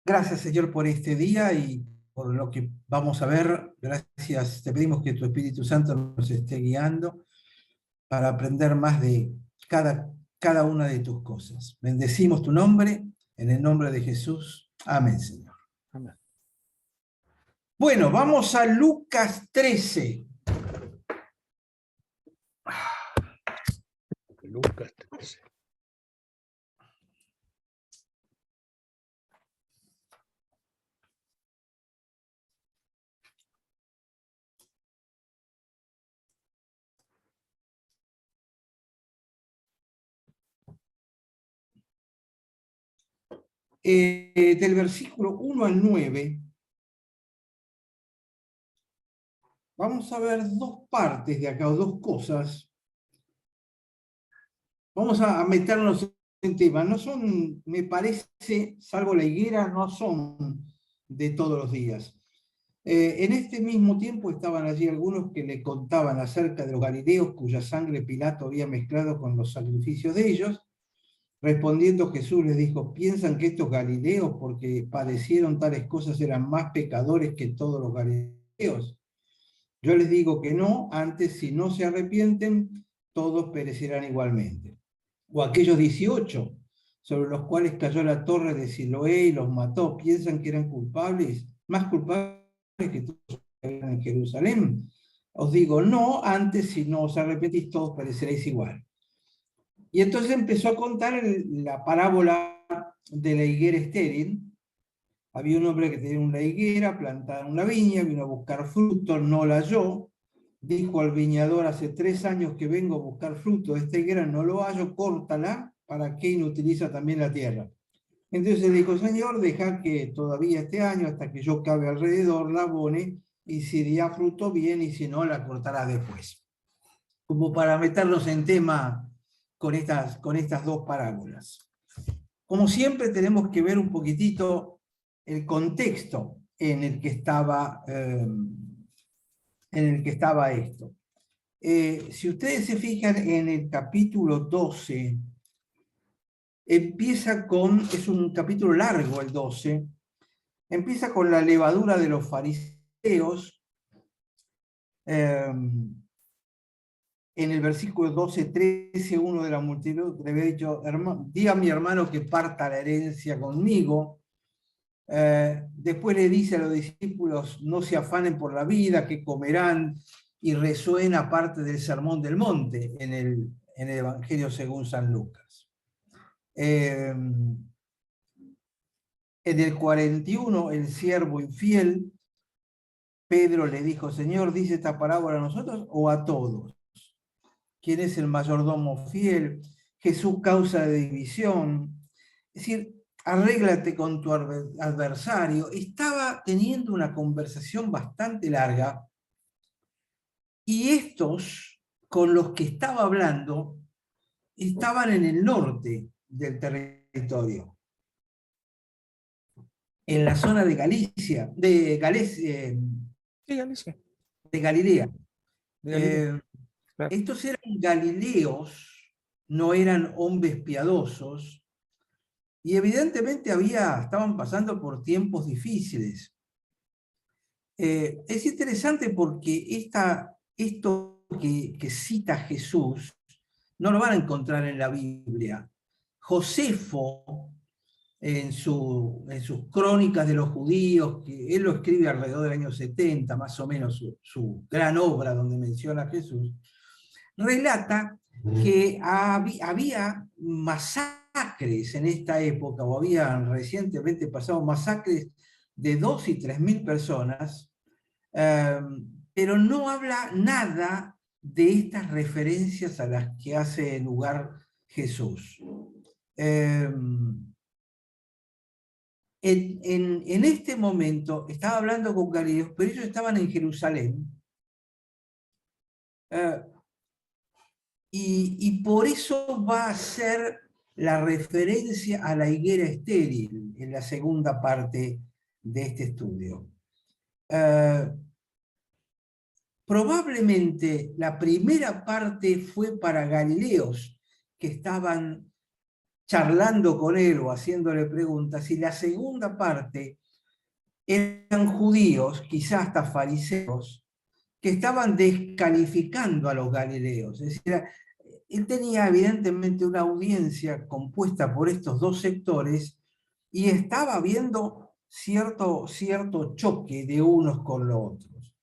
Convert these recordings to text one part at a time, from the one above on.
Gracias, Señor, por este día y por lo que vamos a ver. Gracias, te pedimos que tu Espíritu Santo nos esté guiando para aprender más de cada una de tus cosas. Bendecimos tu nombre, en el nombre de Jesús. Amén, Señor. Amén. Bueno, vamos a Lucas 13. Lucas 13. Del versículo 1 al 9, vamos a ver dos partes de acá, o dos cosas. Vamos a meternos en tema. No son, me parece, salvo la higuera, no son de todos los días. En este mismo tiempo estaban allí algunos que le contaban acerca de los galileos cuya sangre Pilato había mezclado con los sacrificios de ellos. Respondiendo Jesús les dijo: ¿piensan que estos galileos, porque padecieron tales cosas, eran más pecadores que todos los galileos? Yo les digo que no, antes, si no se arrepienten, todos perecerán igualmente. O aquellos 18, sobre los cuales cayó la torre de Siloé y los mató, ¿piensan que eran culpables, más culpables que todos en Jerusalén? Os digo, no, antes, si no os arrepentís, todos pereceréis igual. Y entonces empezó a contar la parábola de la higuera estéril. Había un hombre que tenía una higuera plantada en una viña, vino a buscar fruto, no la halló. Dijo al viñador: hace 3 años que vengo a buscar fruto de esta higuera, no lo hallo, córtala, ¿para qué inutiliza también la tierra? Entonces le dijo: Señor, deja que todavía este año, hasta que yo cabe alrededor, la abone, y si da fruto, bien, y si no, la cortará después. Como para meternos en tema con estas dos parábolas. Como siempre, tenemos que ver un poquitito el contexto en el que estaba esto. Si ustedes se fijan en el capítulo 12, es un capítulo largo el 12, empieza con la levadura de los fariseos. En el versículo 12-13, uno de la multitud le había dicho: di a mi hermano que parta la herencia conmigo. Después le dice a los discípulos: no se afanen por la vida, que comerán, y resuena parte del Sermón del Monte en el Evangelio según San Lucas. En el 41, el siervo infiel, Pedro le dijo: Señor, ¿dice esta parábola a nosotros o a todos? ¿Quién es el mayordomo fiel? Jesús, causa de división. Es decir, arréglate con tu adversario. Estaba teniendo una conversación bastante larga, y estos con los que estaba hablando estaban en el norte del territorio, en la zona de Galicia, de Galilea. Claro. Estos eran galileos, no eran hombres piadosos, y evidentemente estaban pasando por tiempos difíciles. Es interesante porque esto que cita Jesús no lo van a encontrar en la Biblia. Josefo, en sus crónicas de los judíos, que él lo escribe alrededor del año 70, más o menos, su gran obra donde menciona a Jesús, relata que había masacres en esta época, o habían recientemente pasado masacres de 2 y 3 mil personas, pero no habla nada de estas referencias a las que hace lugar Jesús. En este momento estaba hablando con galileos, pero ellos estaban en Jerusalén, y por eso va a ser la referencia a la higuera estéril en la segunda parte de este estudio. Probablemente la primera parte fue para galileos que estaban charlando con él o haciéndole preguntas, y la segunda parte eran judíos, quizás hasta fariseos, que estaban descalificando a los galileos. Es decir, él tenía evidentemente una audiencia compuesta por estos dos sectores y estaba viendo cierto choque de unos con los otros.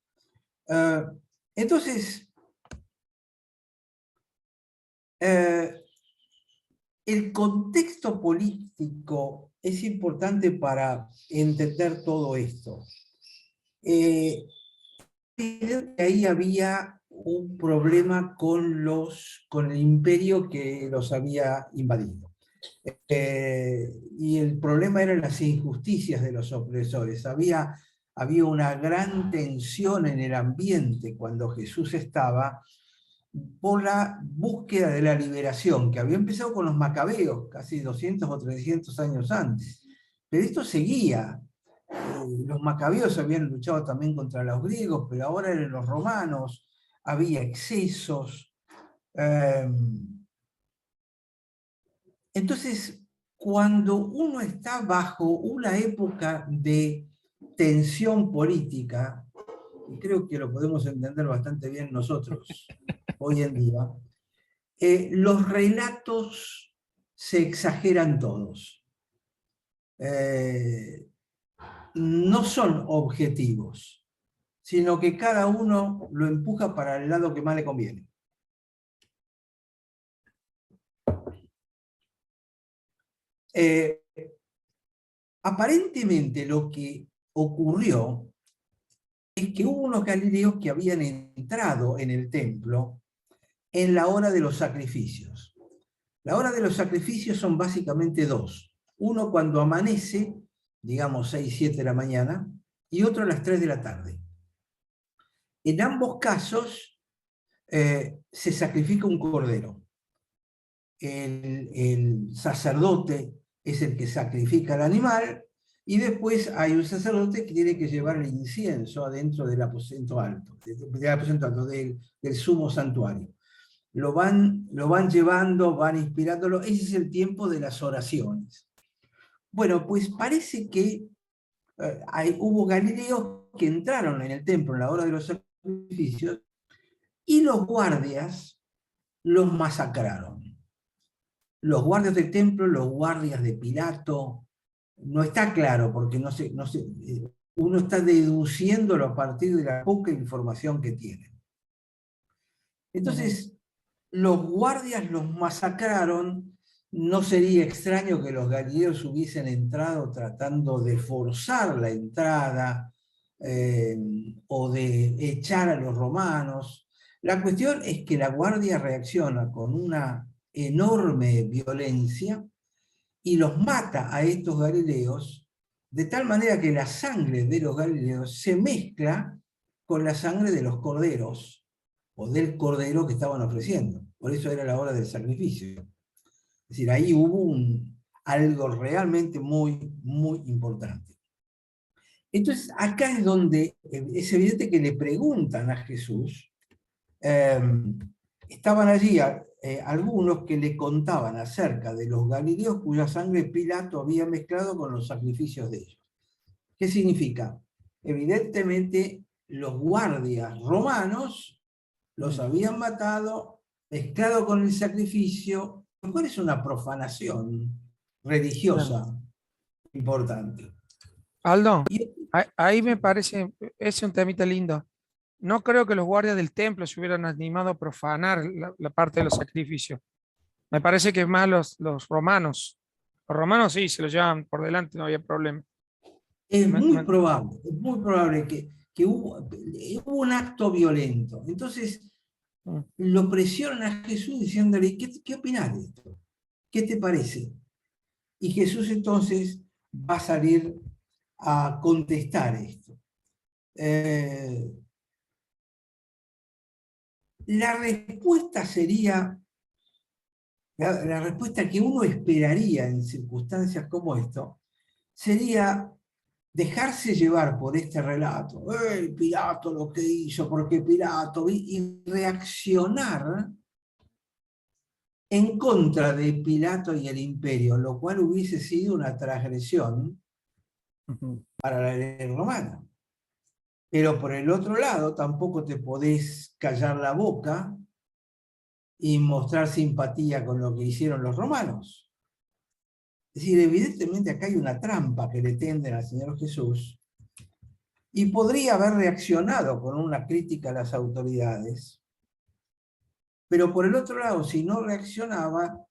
Entonces, el contexto político es importante para entender todo esto. Ahí había un problema con el imperio que los había invadido. Y el problema eran las injusticias de los opresores. Había una gran tensión en el ambiente cuando Jesús estaba, por la búsqueda de la liberación, que había empezado con los macabeos, casi 200 o 300 años antes. Pero esto seguía. Los macabeos habían luchado también contra los griegos, pero ahora eran los romanos, había excesos. Entonces, cuando uno está bajo una época de tensión política, y creo que lo podemos entender bastante bien nosotros hoy en día, los relatos se exageran todos. No son objetivos, sino que cada uno lo empuja para el lado que más le conviene. Aparentemente lo que ocurrió es que hubo unos galileos que habían entrado en el templo en la hora de los sacrificios. La hora de los sacrificios son básicamente dos. Uno cuando amanece, digamos 6, 7 de la mañana, y otro a las 3 de la tarde. En ambos casos se sacrifica un cordero. El sacerdote es el que sacrifica al animal, y después hay un sacerdote que tiene que llevar el incienso adentro del aposento alto, del sumo santuario. Lo van llevando, van inspirándolo. Ese es el tiempo de las oraciones. Bueno, pues parece que hubo galileos que entraron en el templo en la hora de los sacrificios y los guardias los masacraron. Los guardias del templo, los guardias de Pilato, no está claro porque uno está deduciéndolo a partir de la poca información que tienen. Entonces, los guardias los masacraron. No sería extraño que los galileos hubiesen entrado tratando de forzar la entrada o de echar a los romanos. La cuestión es que la guardia reacciona con una enorme violencia y los mata a estos galileos, de tal manera que la sangre de los galileos se mezcla con la sangre de los corderos, o del cordero que estaban ofreciendo. Por eso era la hora del sacrificio. Es decir, ahí hubo algo realmente muy, muy importante. Entonces, acá es donde es evidente que le preguntan a Jesús. Estaban allí algunos que le contaban acerca de los galileos cuya sangre Pilato había mezclado con los sacrificios de ellos. ¿Qué significa? Evidentemente, los guardias romanos los habían matado, mezclado con el sacrificio, lo cual es una profanación religiosa importante. Aldo, ahí me parece, es un temita lindo. No creo que los guardias del templo se hubieran animado a profanar la parte de los sacrificios. Me parece que es más los romanos. Los romanos sí, se los llevan por delante, no había problema. Es muy probable que hubo un acto violento. Entonces, lo presionan a Jesús diciéndole, ¿qué opinas de esto? ¿Qué te parece? Y Jesús entonces va a salir a contestar esto. La respuesta sería, la respuesta que uno esperaría en circunstancias como esto, sería dejarse llevar por este relato, Pilato lo que hizo, porque Pilato, y reaccionar en contra de Pilato y el imperio, lo cual hubiese sido una transgresión para la ley romana. Pero por el otro lado, tampoco te podés callar la boca y mostrar simpatía con lo que hicieron los romanos. Es decir, evidentemente acá hay una trampa que le tienden al Señor Jesús, y podría haber reaccionado con una crítica a las autoridades, pero por el otro lado, si no reaccionaba,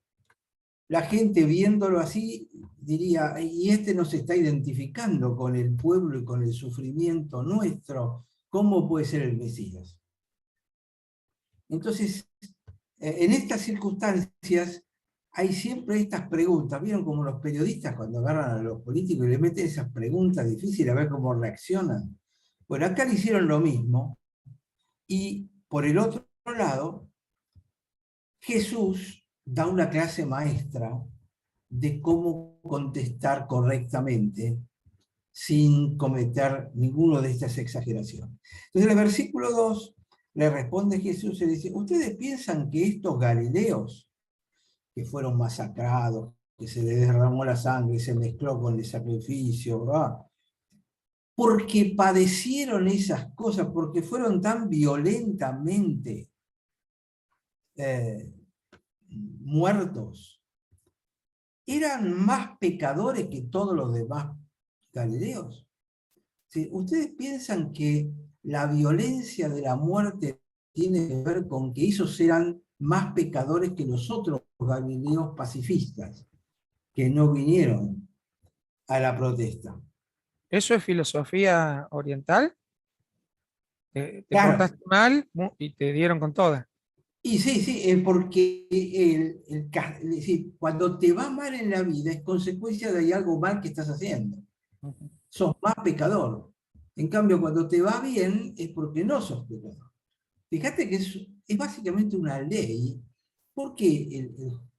la gente viéndolo así diría, y este no se está identificando con el pueblo y con el sufrimiento nuestro, ¿cómo puede ser el Mesías? Entonces, en estas circunstancias hay siempre estas preguntas. ¿Vieron como los periodistas cuando agarran a los políticos y le meten esas preguntas difíciles a ver cómo reaccionan? Bueno, acá le hicieron lo mismo, y por el otro lado, Jesús da una clase maestra de cómo contestar correctamente sin cometer ninguna de estas exageraciones. Entonces, en el versículo 2 le responde Jesús y le dice, ¿ustedes piensan que estos galileos que fueron masacrados, que se les derramó la sangre, se mezcló con el sacrificio, ¿verdad? Porque padecieron esas cosas, porque fueron tan violentamente muertos, eran más pecadores que todos los demás galileos? ¿Sí? ¿Ustedes piensan que la violencia de la muerte tiene que ver con que esos eran más pecadores que los otros galileos pacifistas que no vinieron a la protesta? ¿Eso es filosofía oriental? Te Claro, portaste mal y te dieron con todas. y sí, sí, porque es decir, cuando te va mal en la vida es consecuencia de algo mal que estás haciendo. Sos más pecador. En cambio, cuando te va bien es porque no sos pecador. Fíjate que es básicamente una ley. ¿Por qué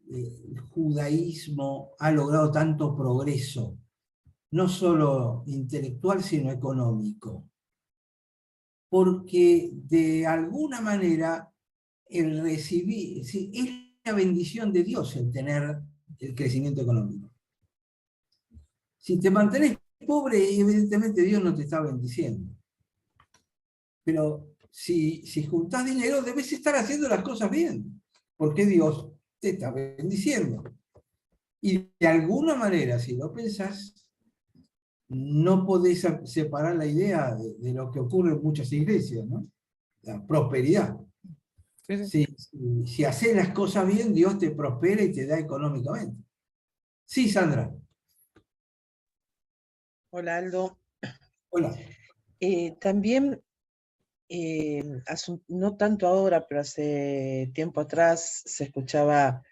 el judaísmo ha logrado tanto progreso? No solo intelectual, sino económico. Porque de alguna manera el recibir, sí, es la bendición de Dios el tener el crecimiento económico. Si te mantenés pobre, evidentemente Dios no te está bendiciendo. Pero si juntás dinero, debes estar haciendo las cosas bien, porque Dios te está bendiciendo. Y de alguna manera, si lo pensás, no podés separar la idea de lo que ocurre en muchas iglesias, ¿no? La prosperidad. Sí, sí. Si haces las cosas bien, Dios te prospera y te da económicamente. Sí, Sandra. Hola Aldo. Hola. También, no tanto ahora, pero hace tiempo atrás se escuchaba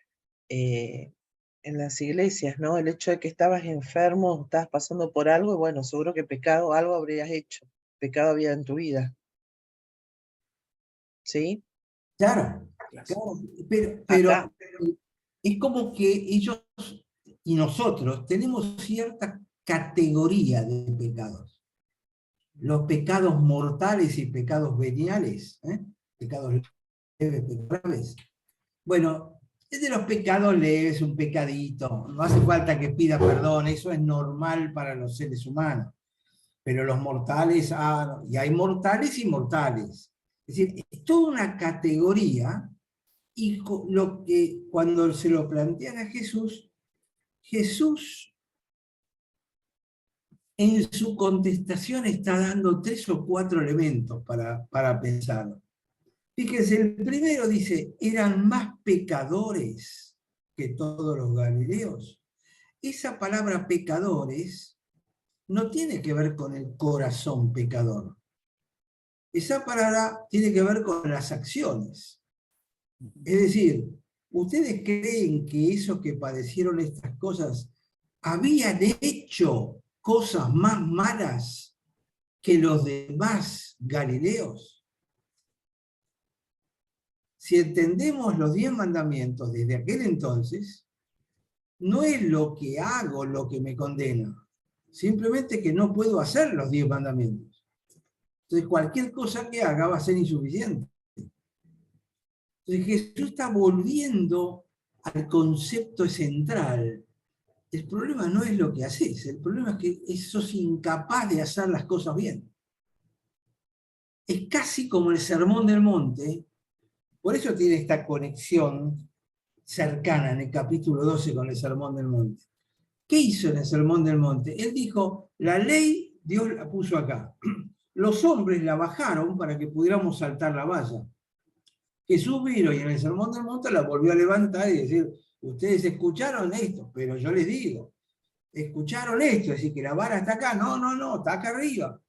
en las iglesias, ¿no? El hecho de que estabas enfermo, estabas pasando por algo, y bueno, seguro que pecado, algo habrías hecho, pecado había en tu vida. ¿Sí? Claro, claro. Pero Acá, es como que ellos y nosotros tenemos cierta categoría de pecados. Los pecados mortales y pecados veniales, pecados leves, pecados graves. Bueno, es de los pecados leves, un pecadito, no hace falta que pida perdón, eso es normal para los seres humanos. Pero los mortales, y hay mortales y mortales. Es decir, es toda una categoría, y lo que cuando se lo plantean a Jesús, Jesús en su contestación está dando 3 o 4 elementos para pensar. Fíjense, el primero dice, eran más pecadores que todos los galileos. Esa palabra pecadores no tiene que ver con el corazón pecador. Esa palabra tiene que ver con las acciones. Es decir, ¿ustedes creen que esos que padecieron estas cosas habían hecho cosas más malas que los demás galileos? Si entendemos los 10 mandamientos desde aquel entonces, no es lo que hago lo que me condena, simplemente que no puedo hacer los 10 mandamientos. Entonces cualquier cosa que haga va a ser insuficiente. Entonces Jesús está volviendo al concepto central. El problema no es lo que haces, el problema es que sos incapaz de hacer las cosas bien. Es casi como el Sermón del Monte, por eso tiene esta conexión cercana en el capítulo 12 con el Sermón del Monte. ¿Qué hizo en el Sermón del Monte? Él dijo, la ley Dios la puso acá. Los hombres la bajaron para que pudiéramos saltar la valla. Jesús vino y en el Sermón del Monte la volvió a levantar y decir, ustedes escucharon esto, pero yo les digo, escucharon esto, es decir, que la vara está acá, no, está acá arriba.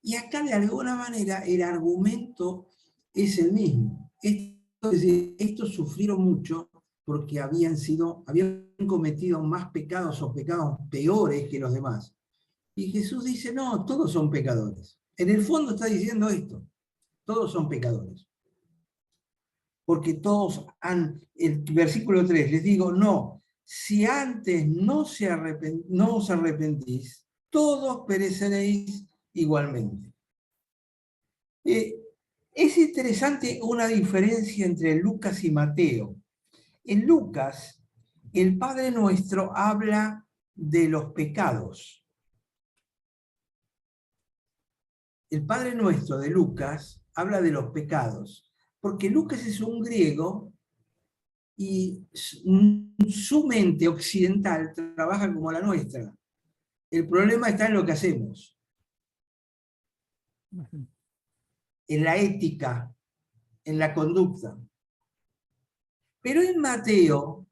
Y acá de alguna manera el argumento es el mismo. Es decir, estos sufrieron mucho porque habían cometido más pecados o pecados peores que los demás. Y Jesús dice, no, todos son pecadores. En el fondo está diciendo esto, todos son pecadores. Porque todos el versículo 3, les digo, no, si antes no os arrepentís, todos pereceréis igualmente. Es interesante una diferencia entre Lucas y Mateo. En Lucas, el Padre Nuestro habla de los pecados. El Padre Nuestro de Lucas habla de los pecados, porque Lucas es un griego y su mente occidental trabaja como la nuestra. El problema está en lo que hacemos, en la ética, en la conducta. Pero en Mateo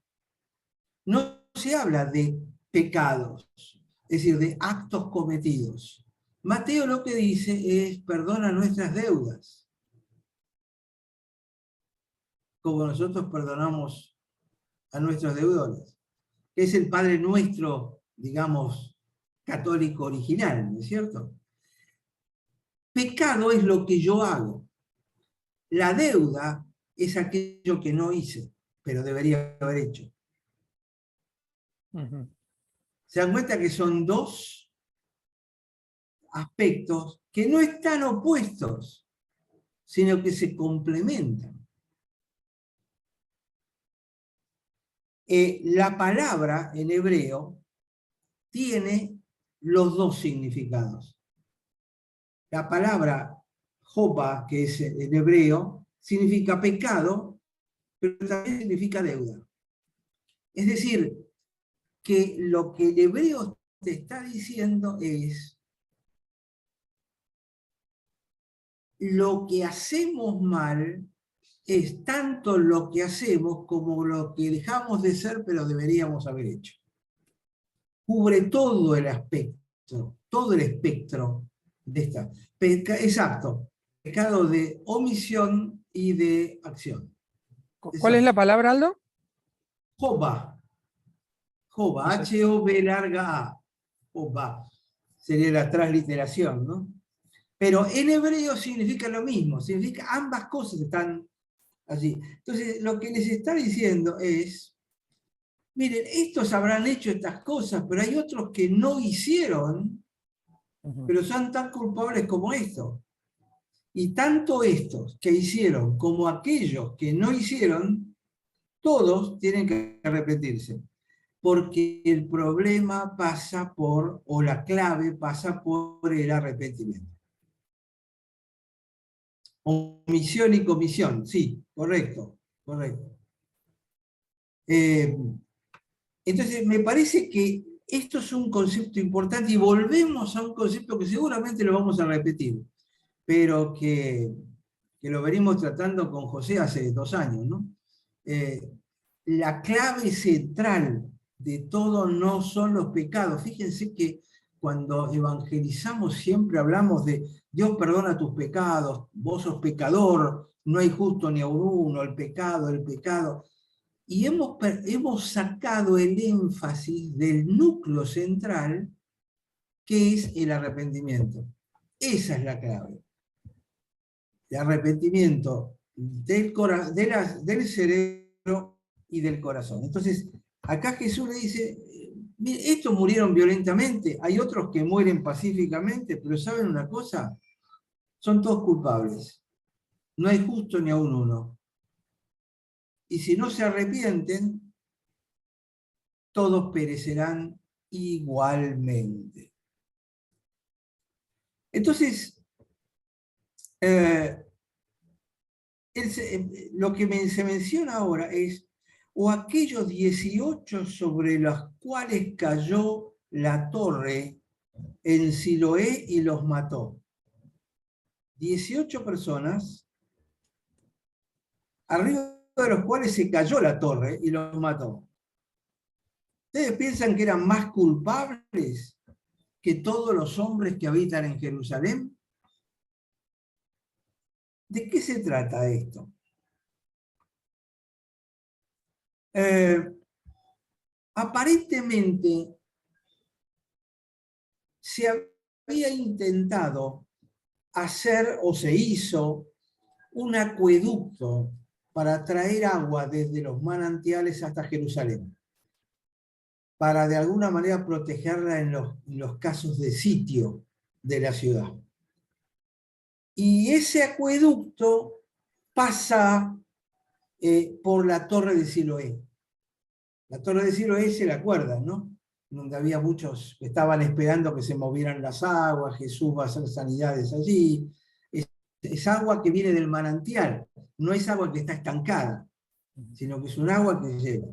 no se habla de pecados, es decir, de actos cometidos. Mateo lo que dice es, perdona nuestras deudas, como nosotros perdonamos a nuestros deudores, que es el Padre Nuestro, digamos, católico original, ¿no es cierto? Pecado es lo que yo hago. La deuda es aquello que no hice, pero debería haber hecho. ¿Se dan cuenta que son dos aspectos que no están opuestos, sino que se complementan? La palabra en hebreo tiene los dos significados. La palabra joba, que es en hebreo, significa pecado, pero también significa deuda. Es decir, que lo que el hebreo te está diciendo es lo que hacemos mal es tanto lo que hacemos como lo que dejamos de ser, pero deberíamos haber hecho. Cubre todo el aspecto, todo el espectro de esta. Exacto, pecado de omisión y de acción. ¿Cuál es la palabra, Aldo? Joba. Joba, H-O-B larga A. Joba. Sería la transliteración, ¿no? Pero en hebreo significa lo mismo, significa ambas cosas están allí. Entonces, lo que les está diciendo es, miren, estos habrán hecho estas cosas, pero hay otros que no hicieron, pero son tan culpables como estos. Y tanto estos que hicieron como aquellos que no hicieron, todos tienen que arrepentirse. Porque el problema pasa por, o la clave pasa por el arrepentimiento. Omisión y comisión, sí, correcto. Entonces, me parece que esto es un concepto importante y volvemos a un concepto que seguramente lo vamos a repetir, pero que lo venimos tratando con José hace 2 años, ¿no? La clave central de todo no son los pecados. Fíjense que cuando evangelizamos siempre hablamos de Dios perdona tus pecados, vos sos pecador, no hay justo ni a uno, el pecado. Y hemos sacado el énfasis del núcleo central, que es el arrepentimiento. Esa es la clave. El arrepentimiento del cerebro y del corazón. Entonces, acá Jesús le dice, estos murieron violentamente, hay otros que mueren pacíficamente, pero ¿saben una cosa? Son todos culpables. No hay justo ni aun uno. Y si no se arrepienten, todos perecerán igualmente. Entonces, lo que se menciona ahora es, o aquellos 18 sobre los cuales cayó la torre en Siloé y los mató. 18 personas, arriba de los cuales se cayó la torre y los mató. ¿Ustedes piensan que eran más culpables que todos los hombres que habitan en Jerusalén? ¿De qué se trata esto? Aparentemente se había intentado hacer o se hizo un acueducto para traer agua desde los manantiales hasta Jerusalén, para de alguna manera protegerla en los casos de sitio de la ciudad. Y ese acueducto pasa por la torre de Siloé. La torre de Siloé, se la acuerdan, ¿no? Donde había muchos que estaban esperando que se movieran las aguas, Jesús va a hacer sanidades allí. Es agua que viene del manantial, no es agua que está estancada, sino que es un agua que lleva.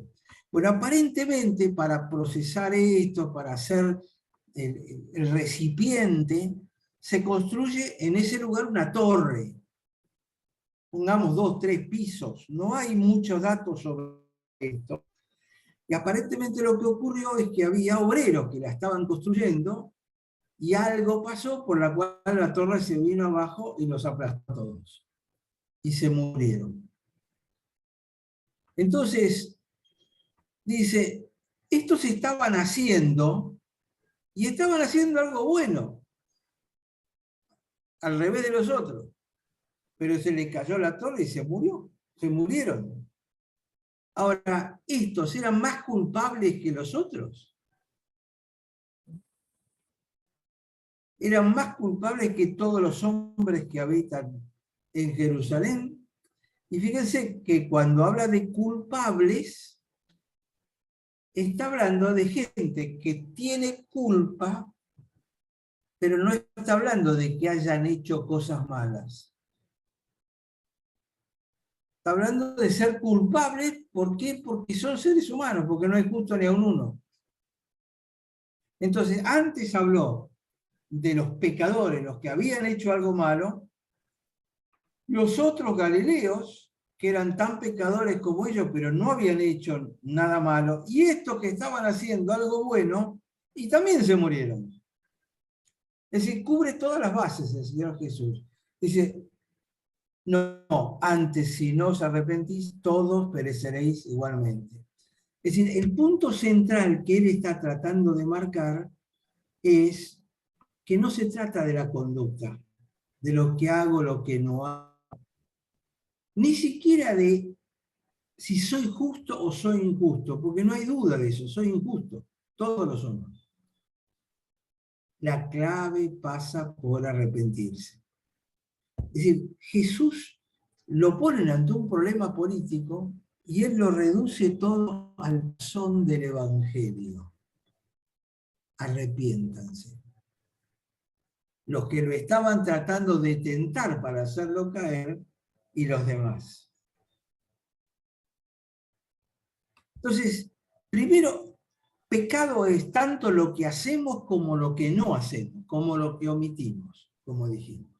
Bueno, aparentemente para procesar esto, para hacer el recipiente, se construye en ese lugar una torre, pongamos 2, 3 pisos, no hay muchos datos sobre esto. Y aparentemente lo que ocurrió es que había obreros que la estaban construyendo y algo pasó por la cual la torre se vino abajo y los aplastó a todos. Y se murieron. Entonces, dice, estos estaban haciendo, y estaban haciendo algo bueno, al revés de los otros. Pero se les cayó la torre y se murieron. Ahora, ¿estos eran más culpables que los otros? ¿Eran más culpables que todos los hombres que habitan en Jerusalén? Y fíjense que cuando habla de culpables, está hablando de gente que tiene culpa, pero no está hablando de que hayan hecho cosas malas. Está hablando de ser culpables, ¿por qué? Porque son seres humanos, porque no es justo ni a un uno. Entonces, antes habló de los pecadores, los que habían hecho algo malo, los otros galileos, que eran tan pecadores como ellos, pero no habían hecho nada malo, y estos que estaban haciendo algo bueno, y también se murieron. Es decir, cubre todas las bases el Señor Jesús. Dice, no, antes si no os arrepentís, todos pereceréis igualmente. Es decir, el punto central que él está tratando de marcar es que no se trata de la conducta, de lo que hago, lo que no hago, ni siquiera de si soy justo o soy injusto, porque no hay duda de eso, soy injusto, todos lo somos. La clave pasa por arrepentirse. Es decir, Jesús lo ponen ante un problema político y él lo reduce todo al son del Evangelio. Arrepiéntanse. Los que lo estaban tratando de tentar para hacerlo caer y los demás. Entonces, primero, pecado es tanto lo que hacemos como lo que no hacemos, como lo que omitimos, como dijimos.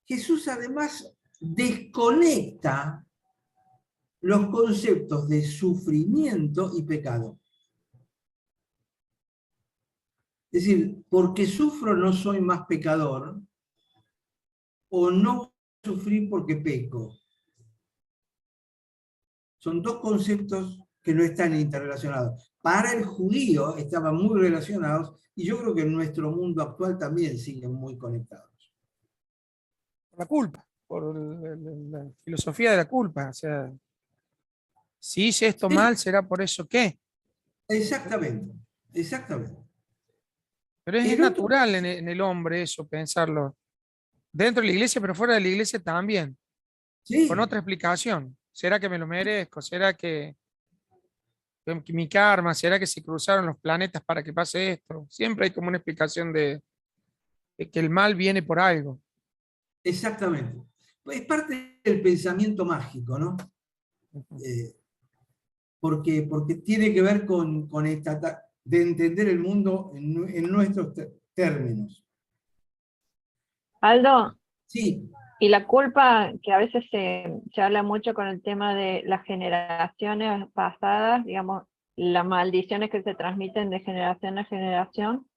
Jesús además desconecta los conceptos de sufrimiento y pecado. Es decir, porque sufro no soy más pecador, o no sufrir porque peco. Son dos conceptos que no están interrelacionados. Para el judío estaban muy relacionados, y yo creo que en nuestro mundo actual también siguen muy conectados. Por la culpa, por la filosofía de la culpa. O sea, si hice esto mal, ¿será por eso qué? Exactamente, exactamente. Pero es El otro, natural en el hombre eso, pensarlo. Dentro de la iglesia, pero fuera de la iglesia también. Con sí, otra explicación. ¿Será que me lo merezco? ¿Será que mi karma, ¿será que se cruzaron los planetas para que pase esto? Siempre hay como una explicación de que el mal viene por algo. Exactamente. Es parte del pensamiento mágico, ¿no? Porque tiene que ver con de entender el mundo en nuestros términos. Aldo, Sí, y la culpa, que a veces se habla mucho con el tema de las generaciones pasadas, digamos, las maldiciones que se transmiten de generación a generación.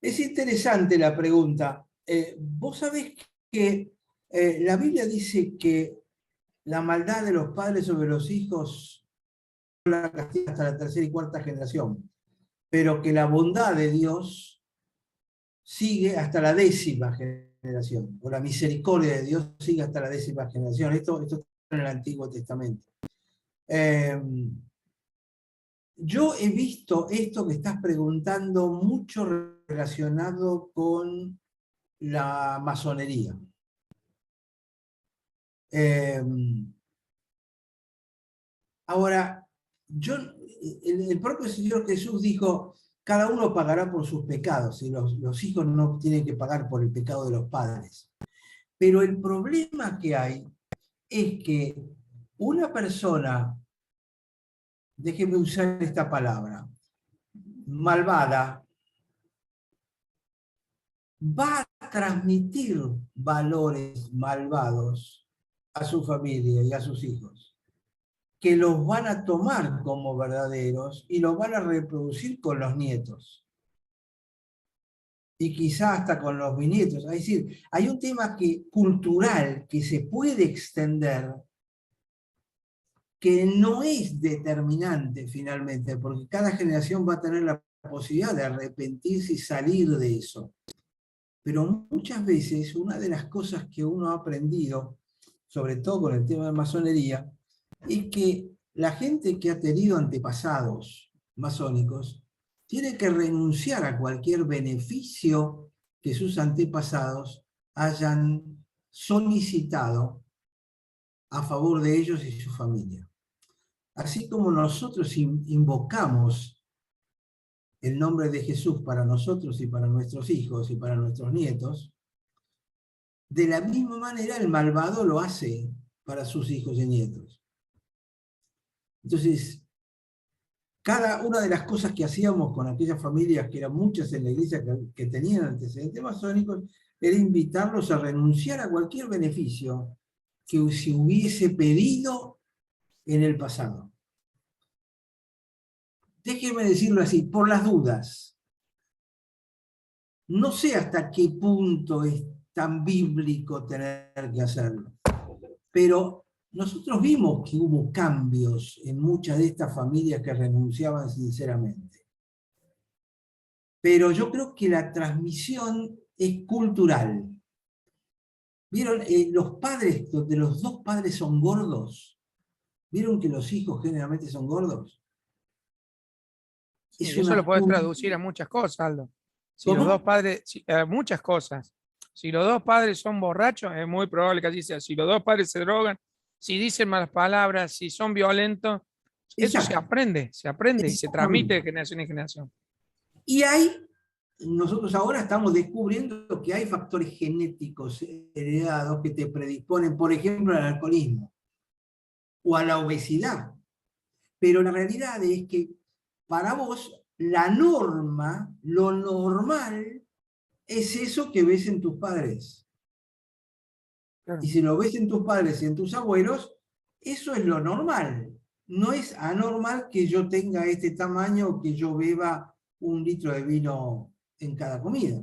es interesante la pregunta. Vos sabés que la Biblia dice que la maldad de los padres sobre los hijos la castiga hasta la tercera y cuarta generación, pero que la bondad de Dios sigue hasta la 10ª generación, o la misericordia de Dios sigue hasta la 10ª generación. Esto está en el Antiguo Testamento. Yo he visto esto que estás preguntando mucho relacionado con la masonería. Ahora, el propio Señor Jesús dijo, cada uno pagará por sus pecados, y los hijos no tienen que pagar por el pecado de los padres. Pero el problema que hay es que una persona, déjeme usar esta palabra, malvada, va a transmitir valores malvados a su familia y a sus hijos, que los van a tomar como verdaderos y los van a reproducir con los nietos. Y quizá hasta con los bisnietos. Es decir, hay un tema cultural que se puede extender, que no es determinante finalmente, porque cada generación va a tener la posibilidad de arrepentirse y salir de eso. Pero muchas veces una de las cosas que uno ha aprendido, sobre todo con el tema de masonería, es que la gente que ha tenido antepasados masónicos tiene que renunciar a cualquier beneficio que sus antepasados hayan solicitado a favor de ellos y su familia. Así como nosotros invocamos el nombre de Jesús para nosotros y para nuestros hijos y para nuestros nietos, de la misma manera el malvado lo hace para sus hijos y nietos. Entonces, cada una de las cosas que hacíamos con aquellas familias, que eran muchas en la iglesia que tenían antecedentes masónicos, era invitarlos a renunciar a cualquier beneficio que se hubiese pedido en el pasado. Déjeme decirlo así, por las dudas. No sé hasta qué punto es tan bíblico tener que hacerlo, pero nosotros vimos que hubo cambios en muchas de estas familias que renunciaban sinceramente. Pero yo creo que la transmisión es cultural. ¿Vieron? Los padres, donde los dos padres son gordos, ¿vieron que los hijos generalmente son gordos? Sí, eso lo puedes traducir a muchas cosas, Aldo. Si los dos padres, muchas cosas. Si los dos padres son borrachos, es muy probable que así sea. Si los dos padres se drogan, si dicen malas palabras, si son violentos, eso se aprende y se transmite de generación en generación. Y nosotros ahora estamos descubriendo que hay factores genéticos heredados que te predisponen, por ejemplo, al alcoholismo o a la obesidad. Pero la realidad es que para vos la norma, lo normal, es eso que ves en tus padres. Claro. Y si lo ves en tus padres y en tus abuelos, eso es lo normal. No es anormal que yo tenga este tamaño o que yo beba 1 litro de vino en cada comida.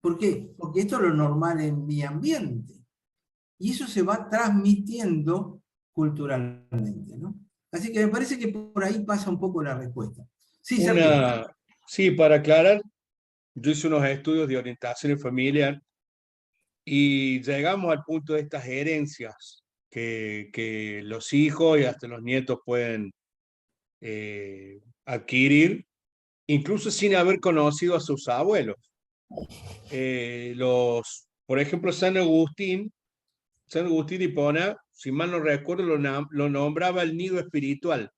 ¿Por qué? Porque esto es lo normal en mi ambiente. Y eso se va transmitiendo culturalmente, ¿no? Así que me parece que por ahí pasa un poco la respuesta. Sí, sí, para aclarar, yo hice unos estudios de orientación familiar y llegamos al punto de estas herencias que los hijos y hasta los nietos pueden adquirir, incluso sin haber conocido a sus abuelos. Por ejemplo, San Agustín Hipona, si mal no recuerdo, lo nombraba el nido espiritual,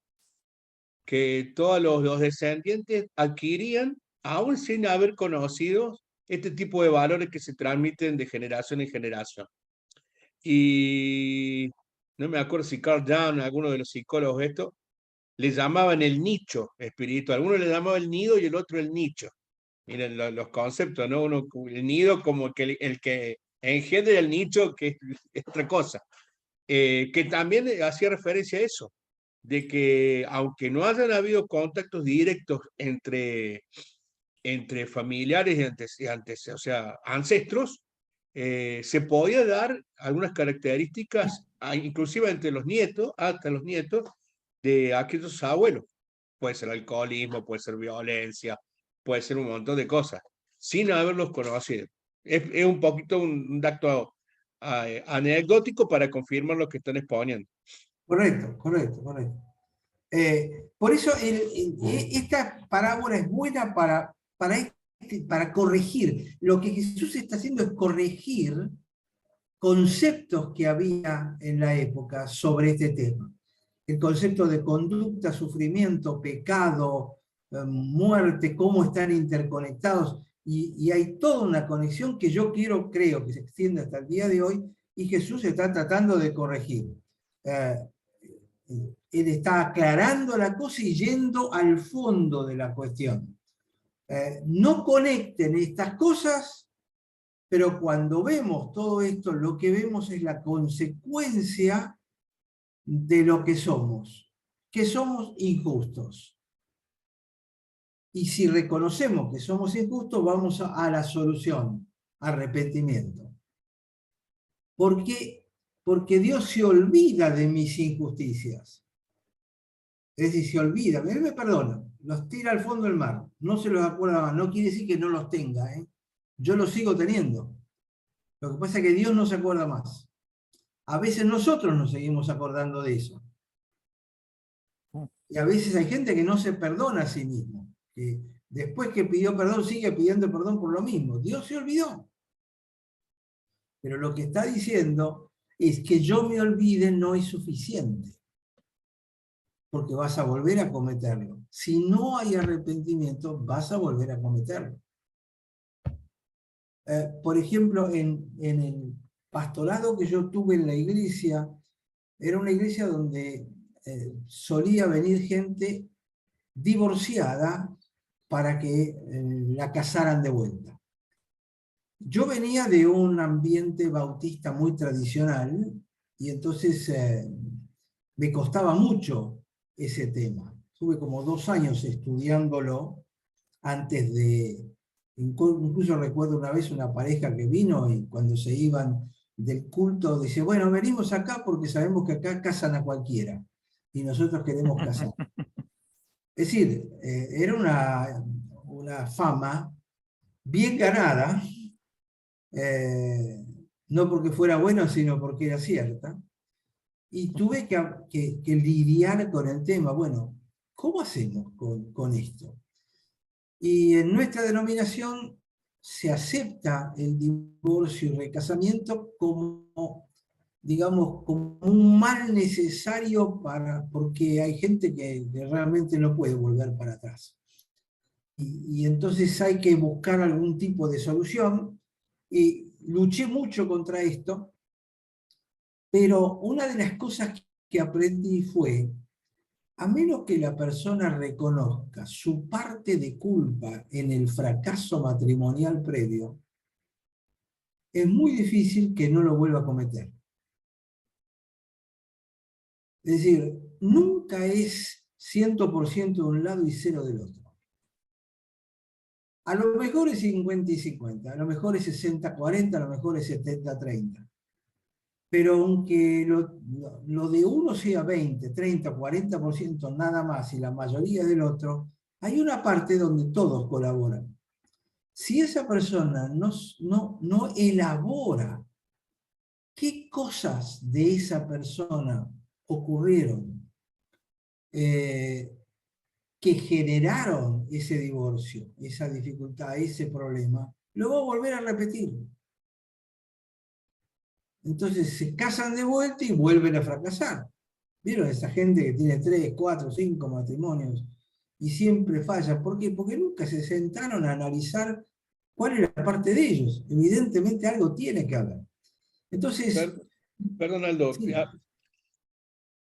que todos los descendientes adquirían, aún sin haber conocido este tipo de valores que se transmiten de generación en generación. Y no me acuerdo si Carl Jung, alguno de los psicólogos, esto, le llamaban el nicho espiritual. Alguno le llamaba el nido y el otro el nicho. Miren los conceptos, ¿no? Uno, el nido como que el que engendra, el nicho que es otra cosa. Que también hacía referencia a eso, de que aunque no hayan habido contactos directos entre familiares o sea, ancestros, se podía dar algunas características, inclusive entre los nietos, hasta los nietos de aquellos abuelos. Puede ser alcoholismo, puede ser violencia, puede ser un montón de cosas, sin haberlos conocido. Es un poquito un dato anecdótico para confirmar lo que están exponiendo. Correcto, correcto, correcto. Por eso esta parábola es buena para corregir. Lo que Jesús está haciendo es corregir conceptos que había en la época sobre este tema. El concepto de conducta, sufrimiento, pecado, muerte, cómo están interconectados. Y hay toda una conexión que yo creo que se extiende hasta el día de hoy, y Jesús está tratando de corregir. Él está aclarando la cosa y yendo al fondo de la cuestión. No conecten estas cosas, pero cuando vemos todo esto, lo que vemos es la consecuencia de lo que somos injustos. Y si reconocemos que somos injustos, vamos a la solución, arrepentimiento. ¿Por qué? Porque Dios se olvida de mis injusticias. Es decir, se olvida, Él me perdona, los tira al fondo del mar, no se los acuerda más, no quiere decir que no los tenga, yo los sigo teniendo. Lo que pasa es que Dios no se acuerda más. A veces nosotros nos seguimos acordando de eso. Y a veces hay gente que no se perdona a sí mismo, que después que pidió perdón sigue pidiendo perdón por lo mismo. Dios se olvidó. Pero lo que está diciendo es que yo me olvide no es suficiente, porque vas a volver a cometerlo. Si no hay arrepentimiento, vas a volver a cometerlo. Por ejemplo, en el pastorado que yo tuve en la iglesia, era una iglesia donde solía venir gente divorciada para que la casaran de vuelta. Yo venía de un ambiente bautista muy tradicional, y entonces me costaba mucho ese tema. Tuve como 2 años estudiándolo antes de... Incluso recuerdo una vez una pareja que vino y cuando se iban del culto dice, bueno, venimos acá porque sabemos que acá casan a cualquiera y nosotros queremos casar. Es decir, era una fama bien ganada, no porque fuera bueno, sino porque era cierta. Y tuve que lidiar con el tema. Bueno, ¿cómo hacemos con esto? Y en nuestra denominación se acepta el divorcio y recasamiento como, digamos, como un mal necesario porque hay gente que realmente no puede volver para atrás. Y entonces hay que buscar algún tipo de solución, y luché mucho contra esto, pero una de las cosas que aprendí fue, a menos que la persona reconozca su parte de culpa en el fracaso matrimonial previo, es muy difícil que no lo vuelva a cometer. Es decir, nunca es 100% de un lado y 0 del otro. A lo mejor es 50 y 50, a lo mejor es 60-40, a lo mejor es 70-30. Pero aunque lo de uno sea 20, 30, 40% nada más y la mayoría del otro, hay una parte donde todos colaboran. Si esa persona no elabora qué cosas de esa persona ocurrieron que generaron ese divorcio, esa dificultad, ese problema, lo va a volver a repetir. Entonces se casan de vuelta y vuelven a fracasar. ¿Vieron esa gente que tiene 3, 4, 5 matrimonios y siempre falla? ¿Por qué? Porque nunca se sentaron a analizar cuál era la parte de ellos. Evidentemente algo tiene que haber. Entonces, Perdón, Aldo, sí,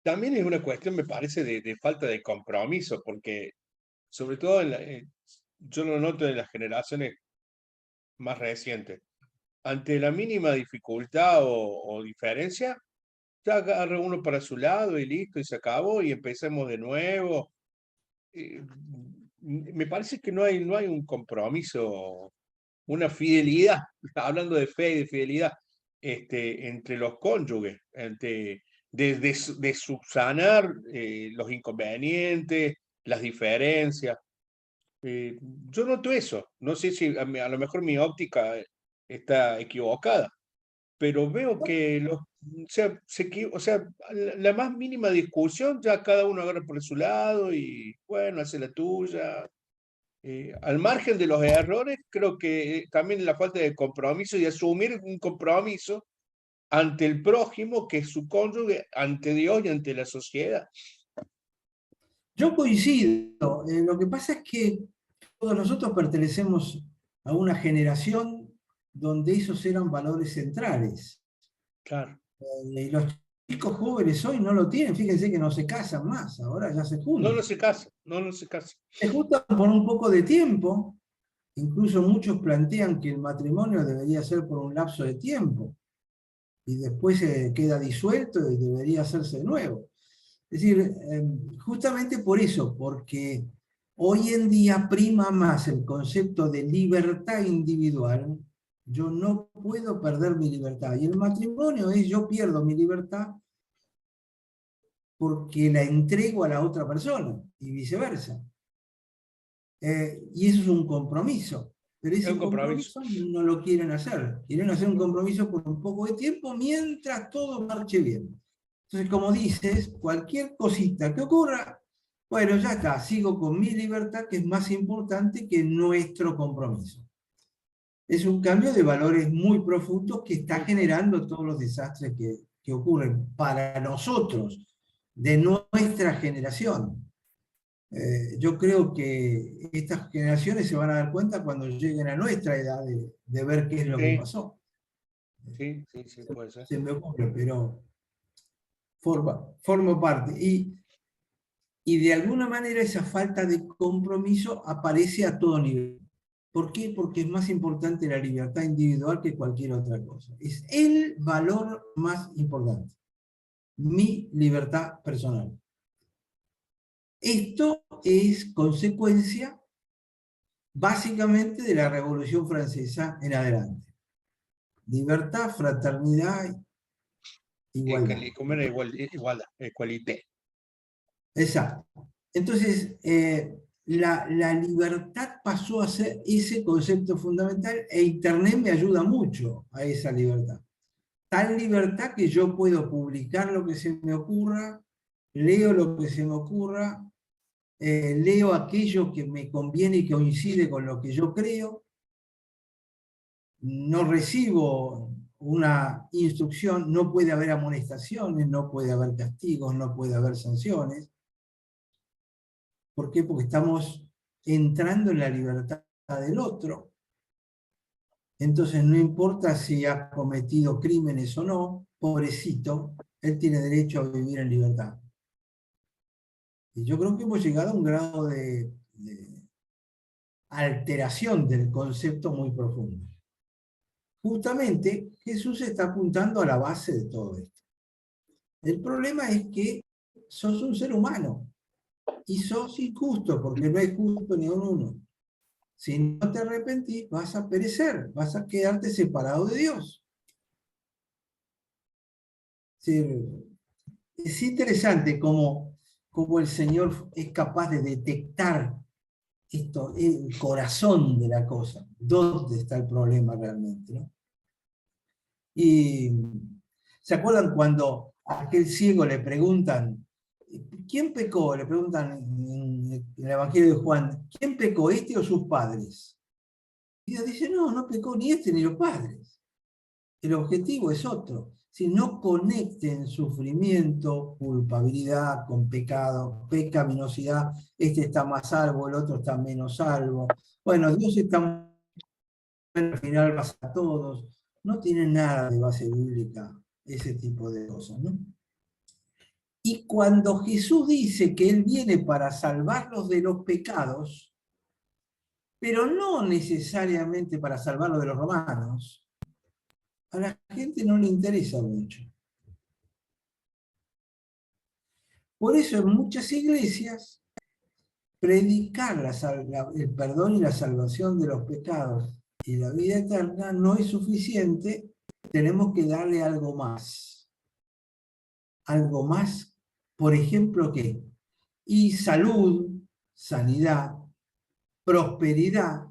también es una cuestión, me parece, de falta de compromiso, porque sobre todo yo lo noto en las generaciones más recientes. Ante la mínima dificultad o diferencia, ya agarra uno para su lado y listo, y se acabó, y empecemos de nuevo. Me parece que no hay un compromiso, una fidelidad, hablando de fe y de fidelidad, entre los cónyuges, de subsanar los inconvenientes, las diferencias. Yo noto eso, no sé si a lo mejor mi óptica está equivocada, pero veo que o sea, la más mínima discusión, ya cada uno agarra por su lado y bueno, hace la tuya. Al margen de los errores, creo que también la falta de compromiso y asumir un compromiso ante el prójimo, que es su cónyuge, ante Dios y ante la sociedad. yo coincido. Lo que pasa es que todos nosotros pertenecemos a una generación donde esos eran valores centrales. Claro. Y los chicos jóvenes hoy no lo tienen. Fíjense que no se casan más, ahora ya se juntan. No se casa, no se casa. Se juntan por un poco de tiempo. Incluso muchos plantean que el matrimonio debería ser por un lapso de tiempo y después queda disuelto y debería hacerse de nuevo. Es decir, justamente por eso, porque hoy en día prima más el concepto de libertad individual. Yo no puedo perder mi libertad. Y el matrimonio es yo pierdo mi libertad porque la entrego a la otra persona y viceversa. Y eso es un compromiso. Pero ese un compromiso. no lo quieren hacer. Quieren hacer un compromiso por un poco de tiempo mientras todo marche bien. Entonces, como dices, cualquier cosita que ocurra, bueno, ya está, sigo con mi libertad, que es más importante que nuestro compromiso. Es un cambio de valores muy profundos que está generando todos los desastres que ocurren para nosotros, de nuestra generación. Yo creo que estas generaciones se van a dar cuenta cuando lleguen a nuestra edad de ver qué es lo que pasó. Sí, puede ser. Se me ocurre, pero formo parte. Y de alguna manera esa falta de compromiso aparece a todo nivel. ¿Por qué? Porque es más importante la libertad individual que cualquier otra cosa. Es el valor más importante. Mi libertad personal. Esto es consecuencia básicamente de la Revolución Francesa en adelante. Libertad, fraternidad, igualdad. Igualdad, equalité. Exacto. Entonces, la libertad pasó a ser ese concepto fundamental e Internet me ayuda mucho a esa libertad. Tal libertad que yo puedo publicar lo que se me ocurra, leo lo que se me ocurra, leo aquello que me conviene y que coincide con lo que yo creo, no recibo una instrucción, no puede haber amonestaciones, no puede haber castigos, no puede haber sanciones. ¿Por qué? Porque estamos entrando en la libertad del otro. Entonces no importa si ha cometido crímenes o no, pobrecito, él tiene derecho a vivir en libertad. Y yo creo que hemos llegado a un grado de alteración del concepto muy profundo. Justamente Jesús está apuntando a la base de todo esto. El problema es que sos un ser humano y sos injusto, porque no hay justo ni uno. Si no te arrepentís, vas a perecer, vas a quedarte separado de Dios. Es interesante cómo el Señor es capaz de detectar esto, el corazón de la cosa, dónde está el problema realmente, ¿no? Y ¿se acuerdan cuando a aquel ciego le preguntan, ¿quién pecó? Le preguntan en el Evangelio de Juan, ¿quién pecó, este o sus padres? Y Dios dice, no pecó ni este ni los padres. El objetivo es otro. Si no conecten sufrimiento, culpabilidad con pecado, pecaminosidad, este está más salvo, el otro está menos salvo. Bueno, Dios está al final vas a todos. No tiene nada de base bíblica ese tipo de cosas, ¿no? Y cuando Jesús dice que Él viene para salvarlos de los pecados, pero no necesariamente para salvarlos de los romanos, a la gente no le interesa mucho. Por eso en muchas iglesias, predicar el perdón y la salvación de los pecados y la vida eterna no es suficiente, tenemos que darle algo más. Algo más, por ejemplo, ¿qué? Y salud, sanidad, prosperidad,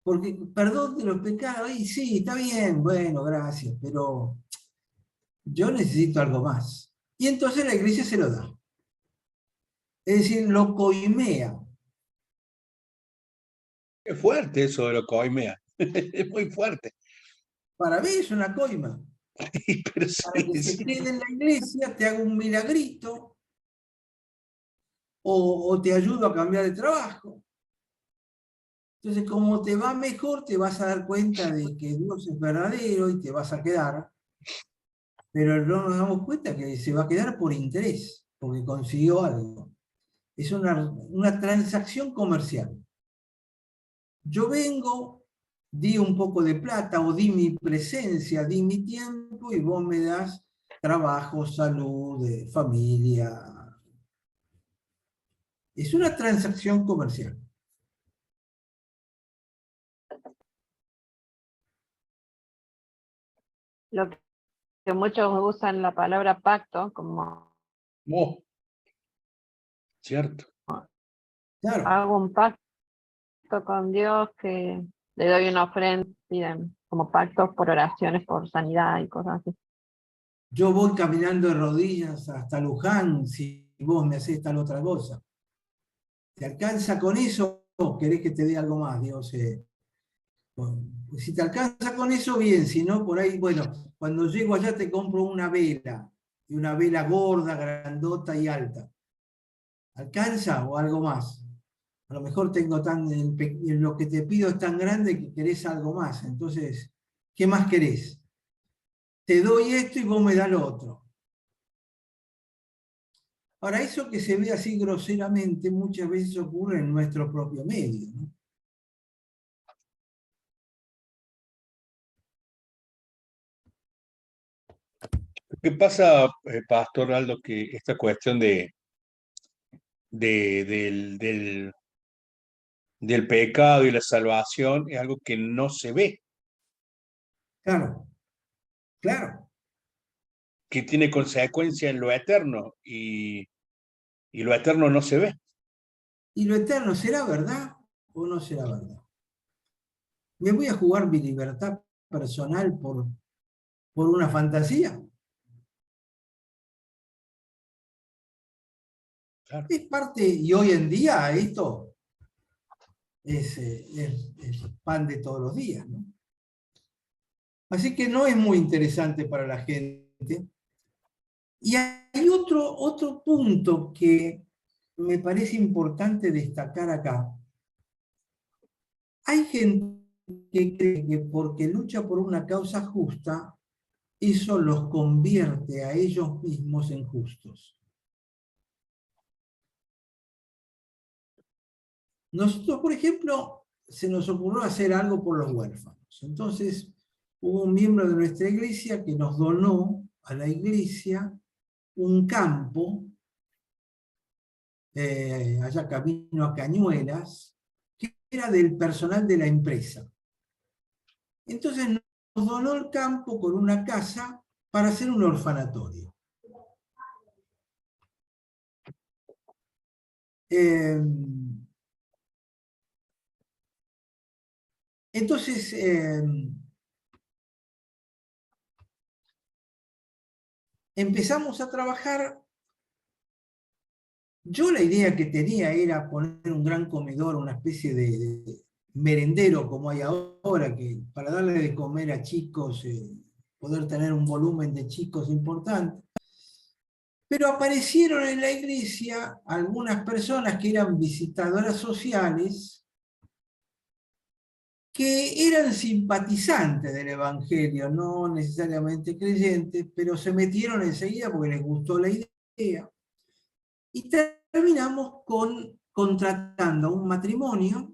porque perdón de los pecados, y sí, está bien, bueno, gracias, pero yo necesito algo más. Y entonces la iglesia se lo da. Es decir, lo coimea. Es fuerte eso de lo coimea. Es muy fuerte. Para mí es una coima. Pero Para que se sí. quede en la iglesia, te haga un milagrito, o te ayudo a cambiar de trabajo. Entonces, como te va mejor, te vas a dar cuenta de que Dios es verdadero y te vas a quedar, pero no nos damos cuenta que se va a quedar por interés, porque consiguió algo. Es una transacción comercial. Yo vengo, di un poco de plata, o di mi presencia, di mi tiempo, y vos me das trabajo, salud, familia. Es una transacción comercial. Lo que muchos usan la palabra pacto como Oh, cierto. Claro. hago un pacto con Dios, que le doy una ofrenda, piden como pactos por oraciones, por sanidad y cosas así. Yo voy caminando de rodillas hasta Luján si vos me haces tal otra cosa. ¿Te alcanza con eso o querés que te dé algo más, Dios? Bueno, pues si te alcanza con eso, bien. Si no, por ahí, bueno, cuando llego allá te compro una vela. Y una vela gorda, grandota y alta. ¿Alcanza o algo más? A lo mejor tengo en lo que te pido es tan grande que querés algo más. Entonces, ¿qué más querés? Te doy esto y vos me das lo otro. Ahora, eso que se ve así groseramente muchas veces ocurre en nuestro propio medio, ¿no? ¿Qué pasa, Pastor Aldo, que esta cuestión del pecado y la salvación es algo que no se ve, Claro, claro. que tiene consecuencia en lo eterno y lo eterno no se ve? ¿Y lo eterno será verdad o no será verdad? ¿Me voy a jugar mi libertad personal por una fantasía? Claro. Es parte, y hoy en día esto es pan de todos los días, ¿no? Así que no es muy interesante para la gente. Y hay otro punto que me parece importante destacar acá. Hay gente que cree que porque lucha por una causa justa, eso los convierte a ellos mismos en justos. Nosotros, por ejemplo, se nos ocurrió hacer algo por los huérfanos. Entonces, hubo un miembro de nuestra iglesia que nos donó a la iglesia un campo, allá camino a Cañuelas, que era del personal de la empresa. Entonces nos donó el campo con una casa para hacer un orfanatorio. Entonces, empezamos a trabajar. Yo la idea que tenía era poner un gran comedor, una especie de merendero como hay ahora, que para darle de comer a chicos poder tener un volumen de chicos importante. Pero aparecieron en la iglesia algunas personas que eran visitadoras sociales, que eran simpatizantes del Evangelio, no necesariamente creyentes, pero se metieron enseguida porque les gustó la idea. Y terminamos contratando a un matrimonio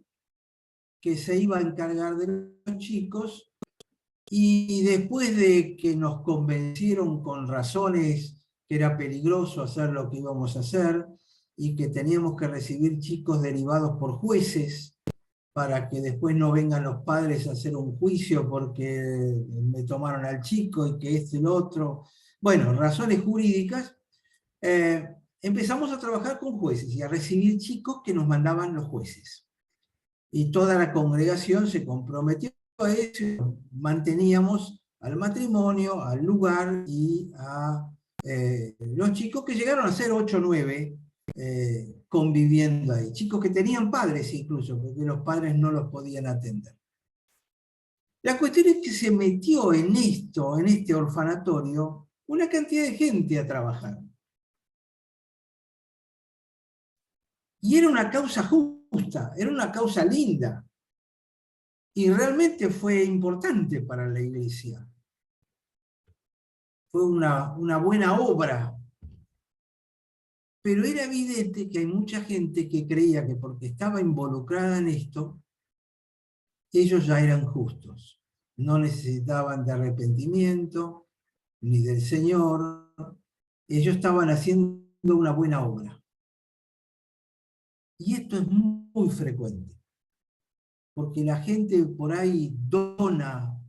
que se iba a encargar de los chicos, y después de que nos convencieron con razones que era peligroso hacer lo que íbamos a hacer, y que teníamos que recibir chicos derivados por jueces, para que después no vengan los padres a hacer un juicio porque me tomaron al chico y que este y lo otro. Bueno, razones jurídicas. Empezamos a trabajar con jueces y a recibir chicos que nos mandaban los jueces. Y toda la congregación se comprometió a eso. Manteníamos al matrimonio, al lugar y a los chicos, que llegaron a ser 8 o 9, conviviendo ahí. Chicos que tenían padres incluso, porque los padres no los podían atender. La cuestión es que se metió en esto, en este orfanatorio, una cantidad de gente a trabajar. Y era una causa justa, era una causa linda. Y realmente fue importante para la iglesia. Fue una buena obra. Pero era evidente que hay mucha gente que creía que porque estaba involucrada en esto, ellos ya eran justos. No necesitaban de arrepentimiento, ni del Señor. Ellos estaban haciendo una buena obra. Y esto es muy frecuente. Porque la gente por ahí dona,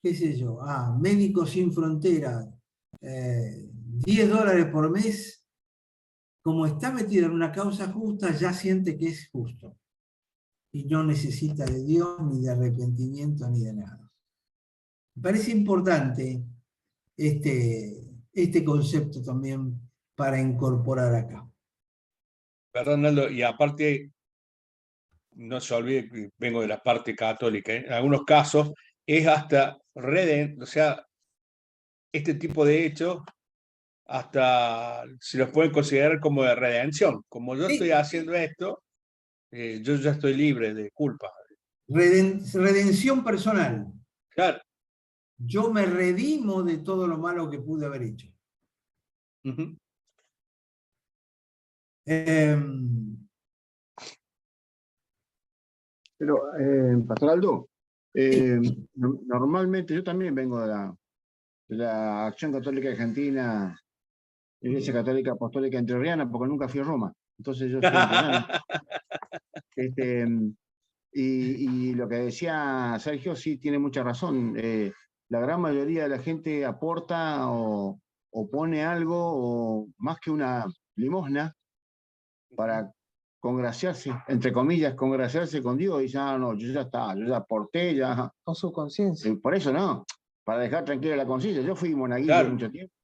qué sé yo, a Médicos Sin Fronteras, $10 por mes. Como está metido en una causa justa, ya siente que es justo. Y no necesita de Dios, ni de arrepentimiento, ni de nada. Me parece importante este concepto también para incorporar acá. Perdón, Naldo, y aparte, no se olvide que vengo de la parte católica, en algunos casos es hasta o sea, este tipo de hechos hasta se los pueden considerar como de redención. Como yo estoy haciendo esto, yo ya estoy libre de culpa. Redención personal. Claro. Yo me redimo de todo lo malo que pude haber hecho. Uh-huh. Pero, Pastor Aldo, normalmente yo también vengo de la Acción Católica Argentina, Iglesia Católica Apostólica Entrerriana, porque nunca fui a Roma. Entonces yo soy entrerriano. Y lo que decía Sergio sí tiene mucha razón. La gran mayoría de la gente aporta o pone algo, o más que una limosna, para congraciarse, entre comillas, congraciarse con Dios, y dice, no, yo ya aporté, ya. Con su conciencia. Por eso no, para dejar tranquila la conciencia. Yo fui monaguillo mucho tiempo,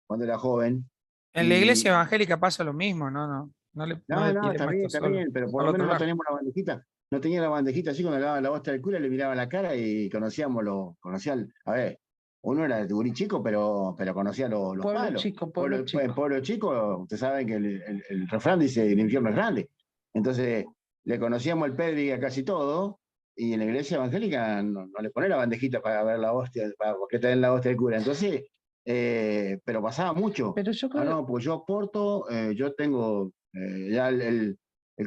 cuando era joven. En la iglesia evangélica pasa lo mismo, ¿no? Está bien, pero por lo menos no teníamos la bandejita. No tenía la bandejita así, cuando le daba la hostia del cura, le miraba la cara y a ver, uno era de gurí chico, pero conocía los palos. Pueblo chico, ustedes saben que el refrán dice, el infierno es grande. Entonces, le conocíamos el pedri a casi todo, y en la iglesia evangélica no le pone la bandejita para ver la hostia, porque está en la hostia del cura. Entonces, pero pasaba mucho. Pero yo creo... no, pues yo aporto, yo tengo ya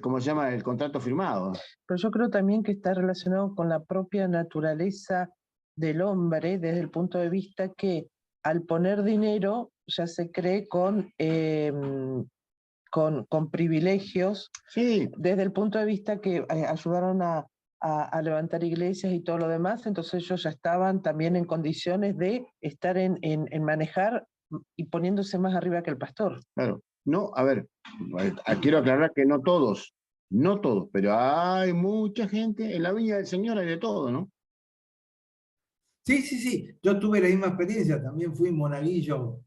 ¿cómo se llama? El contrato firmado. Pero yo creo también que está relacionado con la propia naturaleza del hombre, desde el punto de vista que al poner dinero ya se cree con privilegios, sí, desde el punto de vista que ayudaron a levantar iglesias y todo lo demás, entonces ellos ya estaban también en condiciones de estar en manejar y poniéndose más arriba que el pastor. Claro. No, a ver, quiero aclarar que no todos, pero hay mucha gente, en la viña del Señor hay de todo, ¿no? Sí, yo tuve la misma experiencia, también fui monaguillo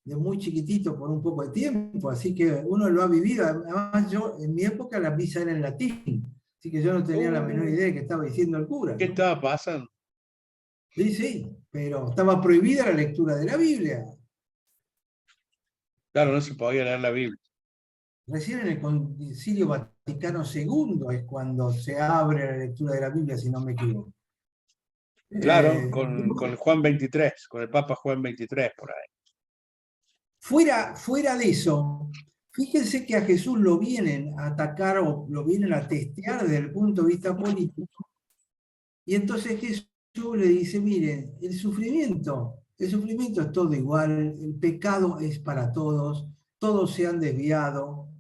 de muy chiquitito por un poco de tiempo, así que uno lo ha vivido. Además, yo en mi época la misa era en latín, así que yo no tenía la menor idea de qué estaba diciendo el cura. ¿Qué estaba pasando? Sí, sí, pero estaba prohibida la lectura de la Biblia. Claro, no se podía leer la Biblia. Recién en el Concilio Vaticano II es cuando se abre la lectura de la Biblia, si no me equivoco. Claro, con Juan 23, con el Papa Juan 23 por ahí. Fuera de eso, fíjense que a Jesús lo vienen a atacar o lo vienen a testear desde el punto de vista político. Y entonces Jesús le dice, miren, el sufrimiento es todo igual, el pecado es para todos se han desviado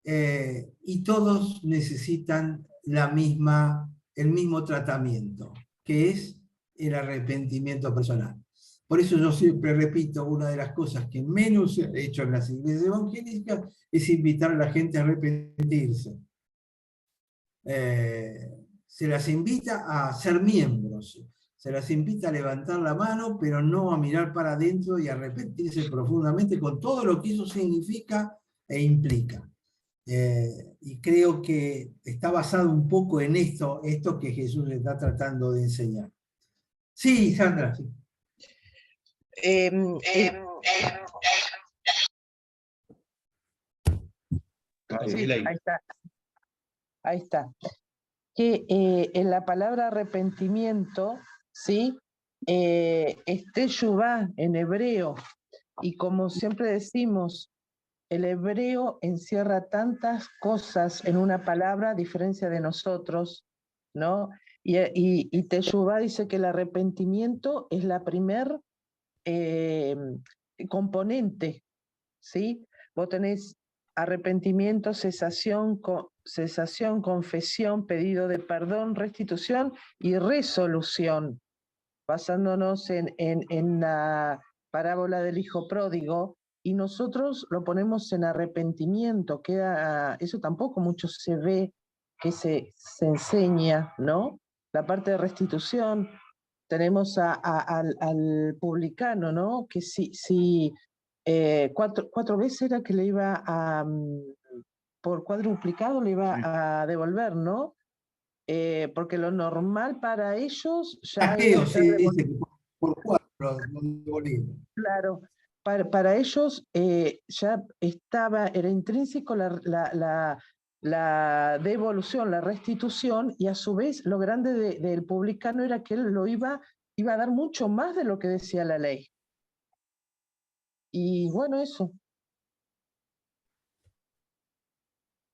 y todos necesitan el mismo tratamiento, que es el arrepentimiento personal. Por eso yo siempre repito, una de las cosas que menos se ha hecho en las iglesias evangélicas es invitar a la gente a arrepentirse. Se las invita a ser miembros, se las invita a levantar la mano, pero no a mirar para adentro y a arrepentirse profundamente con todo lo que eso significa e implica. Y creo que está basado un poco en esto que Jesús está tratando de enseñar. Sí, Sandra. Sí. Sí, ahí está. Que en la palabra arrepentimiento, ¿sí? Es teshuvá en hebreo, y como siempre decimos, el hebreo encierra tantas cosas en una palabra a diferencia de nosotros, ¿no? Y teshuvá dice que el arrepentimiento es la primer componente, ¿sí? Vos tenés arrepentimiento, cesación, confesión, pedido de perdón, restitución y resolución. Basándonos en la parábola del hijo pródigo, y nosotros lo ponemos en arrepentimiento. Eso tampoco mucho se ve que se enseña, ¿no? La parte de restitución, tenemos al publicano, ¿no? Que si 4 veces era que le iba a, por cuadruplicado le iba a devolver, ¿no? Porque lo normal para ellos ya era sí, dice que por 4 lo devolvieron. Claro, para ellos ya era intrínseco la devolución, la restitución, y a su vez lo grande del publicano era que él iba a dar mucho más de lo que decía la ley. Y bueno, eso.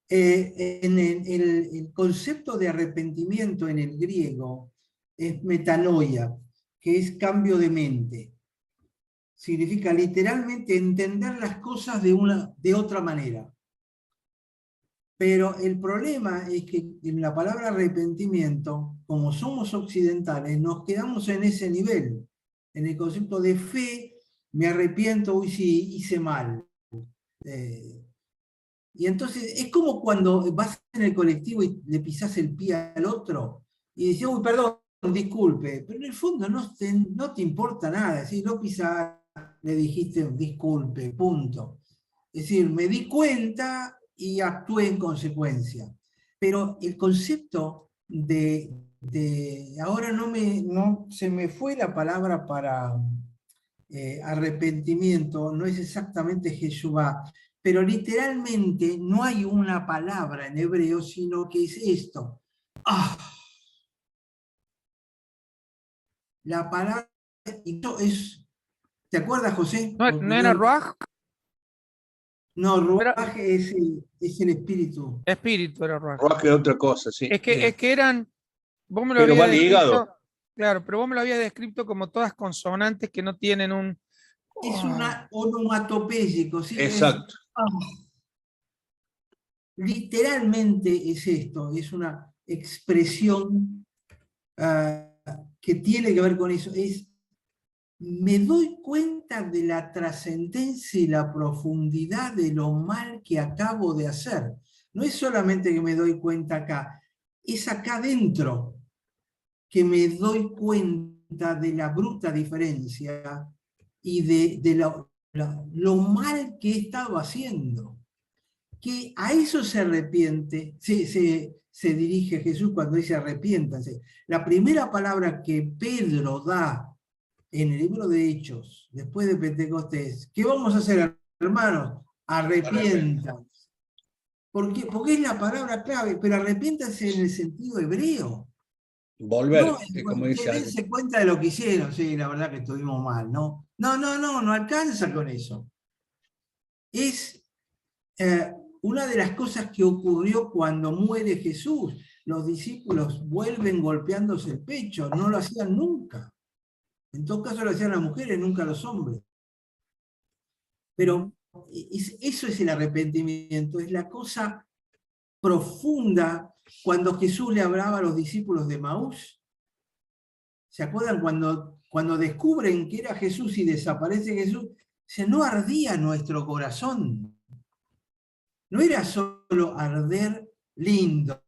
En el concepto de arrepentimiento en el griego es metanoia, que es cambio de mente. Significa literalmente entender las cosas de otra manera. Pero el problema es que en la palabra arrepentimiento, como somos occidentales, nos quedamos en ese nivel. En el concepto de fe, me arrepiento, uy, sí, hice mal. Y entonces es como cuando vas en el colectivo y le pisás el pie al otro y dices, uy, perdón, disculpe, pero en el fondo no te importa nada, es decir, no pisás, le dijiste disculpe, punto. Es decir, me di cuenta y actué en consecuencia. Pero el concepto ahora se me fue la palabra para arrepentimiento, no es exactamente Jeshuvá, pero literalmente no hay una palabra en hebreo, sino que es esto. ¡Ah! La palabra, ¿te acuerdas, José? ¿No era Ruach? No, Ruach es el espíritu. Espíritu era Ruach. Ruach es otra cosa, sí. Es que eran, vos me lo pero habías va ligado. Claro, pero vos me lo habías descrito como todas consonantes que no tienen un... Es una onomatopéyico, ¿sí? Exacto. Literalmente es esto, es una expresión que tiene que ver con eso. Me doy cuenta de la trascendencia y la profundidad de lo mal que acabo de hacer. No es solamente que me doy cuenta acá, es acá dentro que me doy cuenta de la bruta diferencia y de lo mal que he estado haciendo. Que a eso se arrepiente, se dirige Jesús cuando dice arrepiéntanse. La primera palabra que Pedro da en el libro de Hechos, después de Pentecostés, ¿qué vamos a hacer, hermanos? Arrepientan. ¿Por qué? Porque es la palabra clave, pero arrepiéntanse en el sentido hebreo. Volver, No, como dice alguien. dense cuenta de lo que hicieron, sí, la verdad que estuvimos mal, ¿no? No alcanza con eso. Es una de las cosas que ocurrió cuando muere Jesús. Los discípulos vuelven golpeándose el pecho, no lo hacían nunca. En todo caso lo hacían las mujeres, nunca los hombres. Pero eso es el arrepentimiento, es la cosa profunda cuando Jesús le hablaba a los discípulos de Maús. ¿Se acuerdan cuando descubren que era Jesús y desaparece Jesús? No ardía nuestro corazón. No era solo arder lindo,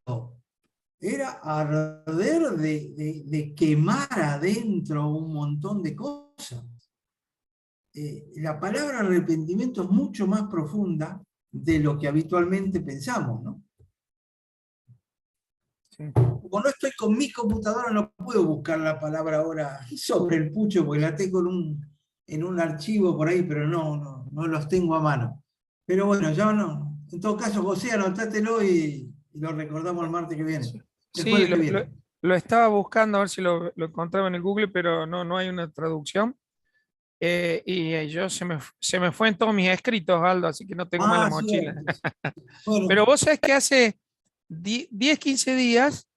era arder de quemar adentro un montón de cosas. La palabra arrepentimiento es mucho más profunda de lo que habitualmente pensamos, ¿no? Sí. Como no estoy con mi computadora, no puedo buscar la palabra ahora sobre el pucho, porque la tengo en un archivo por ahí, pero no los tengo a mano. Pero bueno, ya no. En todo caso, José, anotátelo y lo recordamos el martes que viene. Sí, lo estaba buscando a ver si lo encontraba en el Google, pero no hay una traducción. Y yo se me fue en todos mis escritos, Aldo, así que no tengo más la mochila. Bueno. Pero vos sabés que hace 10, 15 días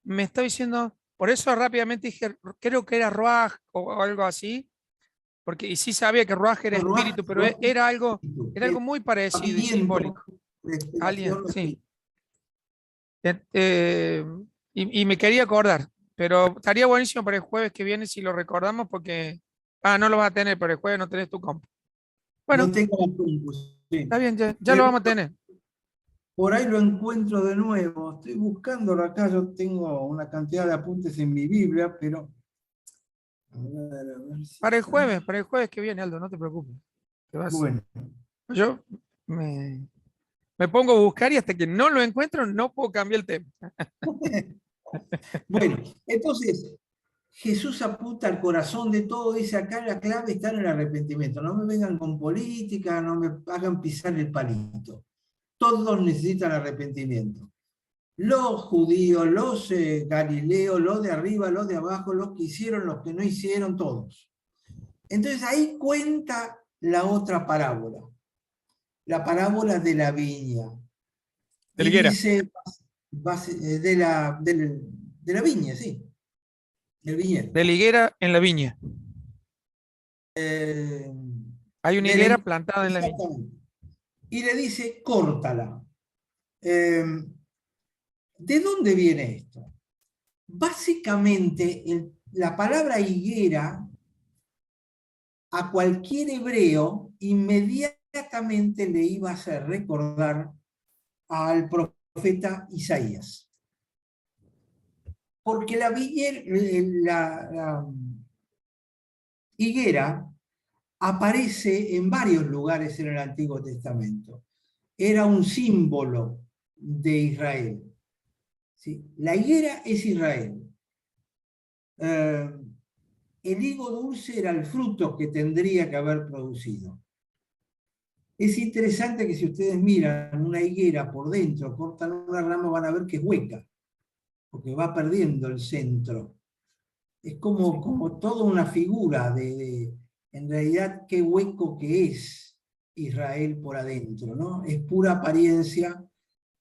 me estaba diciendo, por eso rápidamente dije, creo que era Ruaj o algo así, porque y sí sabía que Ruaj era espíritu, pero era algo muy parecido y simbólico. Alguien, sí. Y me quería acordar, pero estaría buenísimo para el jueves que viene si lo recordamos, porque no lo vas a tener, pero el jueves no tenés tu compu. Bueno, no tengo la compu, sí. Está bien, ya lo vamos a tener. Por ahí lo encuentro de nuevo. Estoy buscándolo acá. Yo tengo una cantidad de apuntes en mi Biblia, pero... A ver si para el jueves que viene, Aldo, no te preocupes. Bueno. Yo me pongo a buscar y hasta que no lo encuentro no puedo cambiar el tema. Bueno, entonces, Jesús apunta al corazón de todo, dice acá la clave está en el arrepentimiento. No me vengan con política, no me hagan pisar el palito. Todos necesitan arrepentimiento. Los judíos, los galileos, los de arriba, los de abajo, los que hicieron, los que no hicieron, todos. Entonces ahí cuenta la otra parábola. La parábola de la viña. De la higuera. Dice, de la viña, sí. Del viñedo. De la higuera en la viña. Hay una higuera plantada en la viña. Y le dice, córtala. ¿De dónde viene esto? Básicamente, la palabra higuera a cualquier hebreo inmediatamente le iba a hacer recordar al profeta Isaías. Porque la higuera aparece en varios lugares en el Antiguo Testamento. Era un símbolo de Israel. ¿Sí? La higuera es Israel. El higo dulce era el fruto que tendría que haber producido. Es interesante que si ustedes miran una higuera por dentro, cortan una rama, van a ver que es hueca, porque va perdiendo el centro. Es como toda una figura en realidad, qué hueco que es Israel por adentro, ¿no? Es pura apariencia,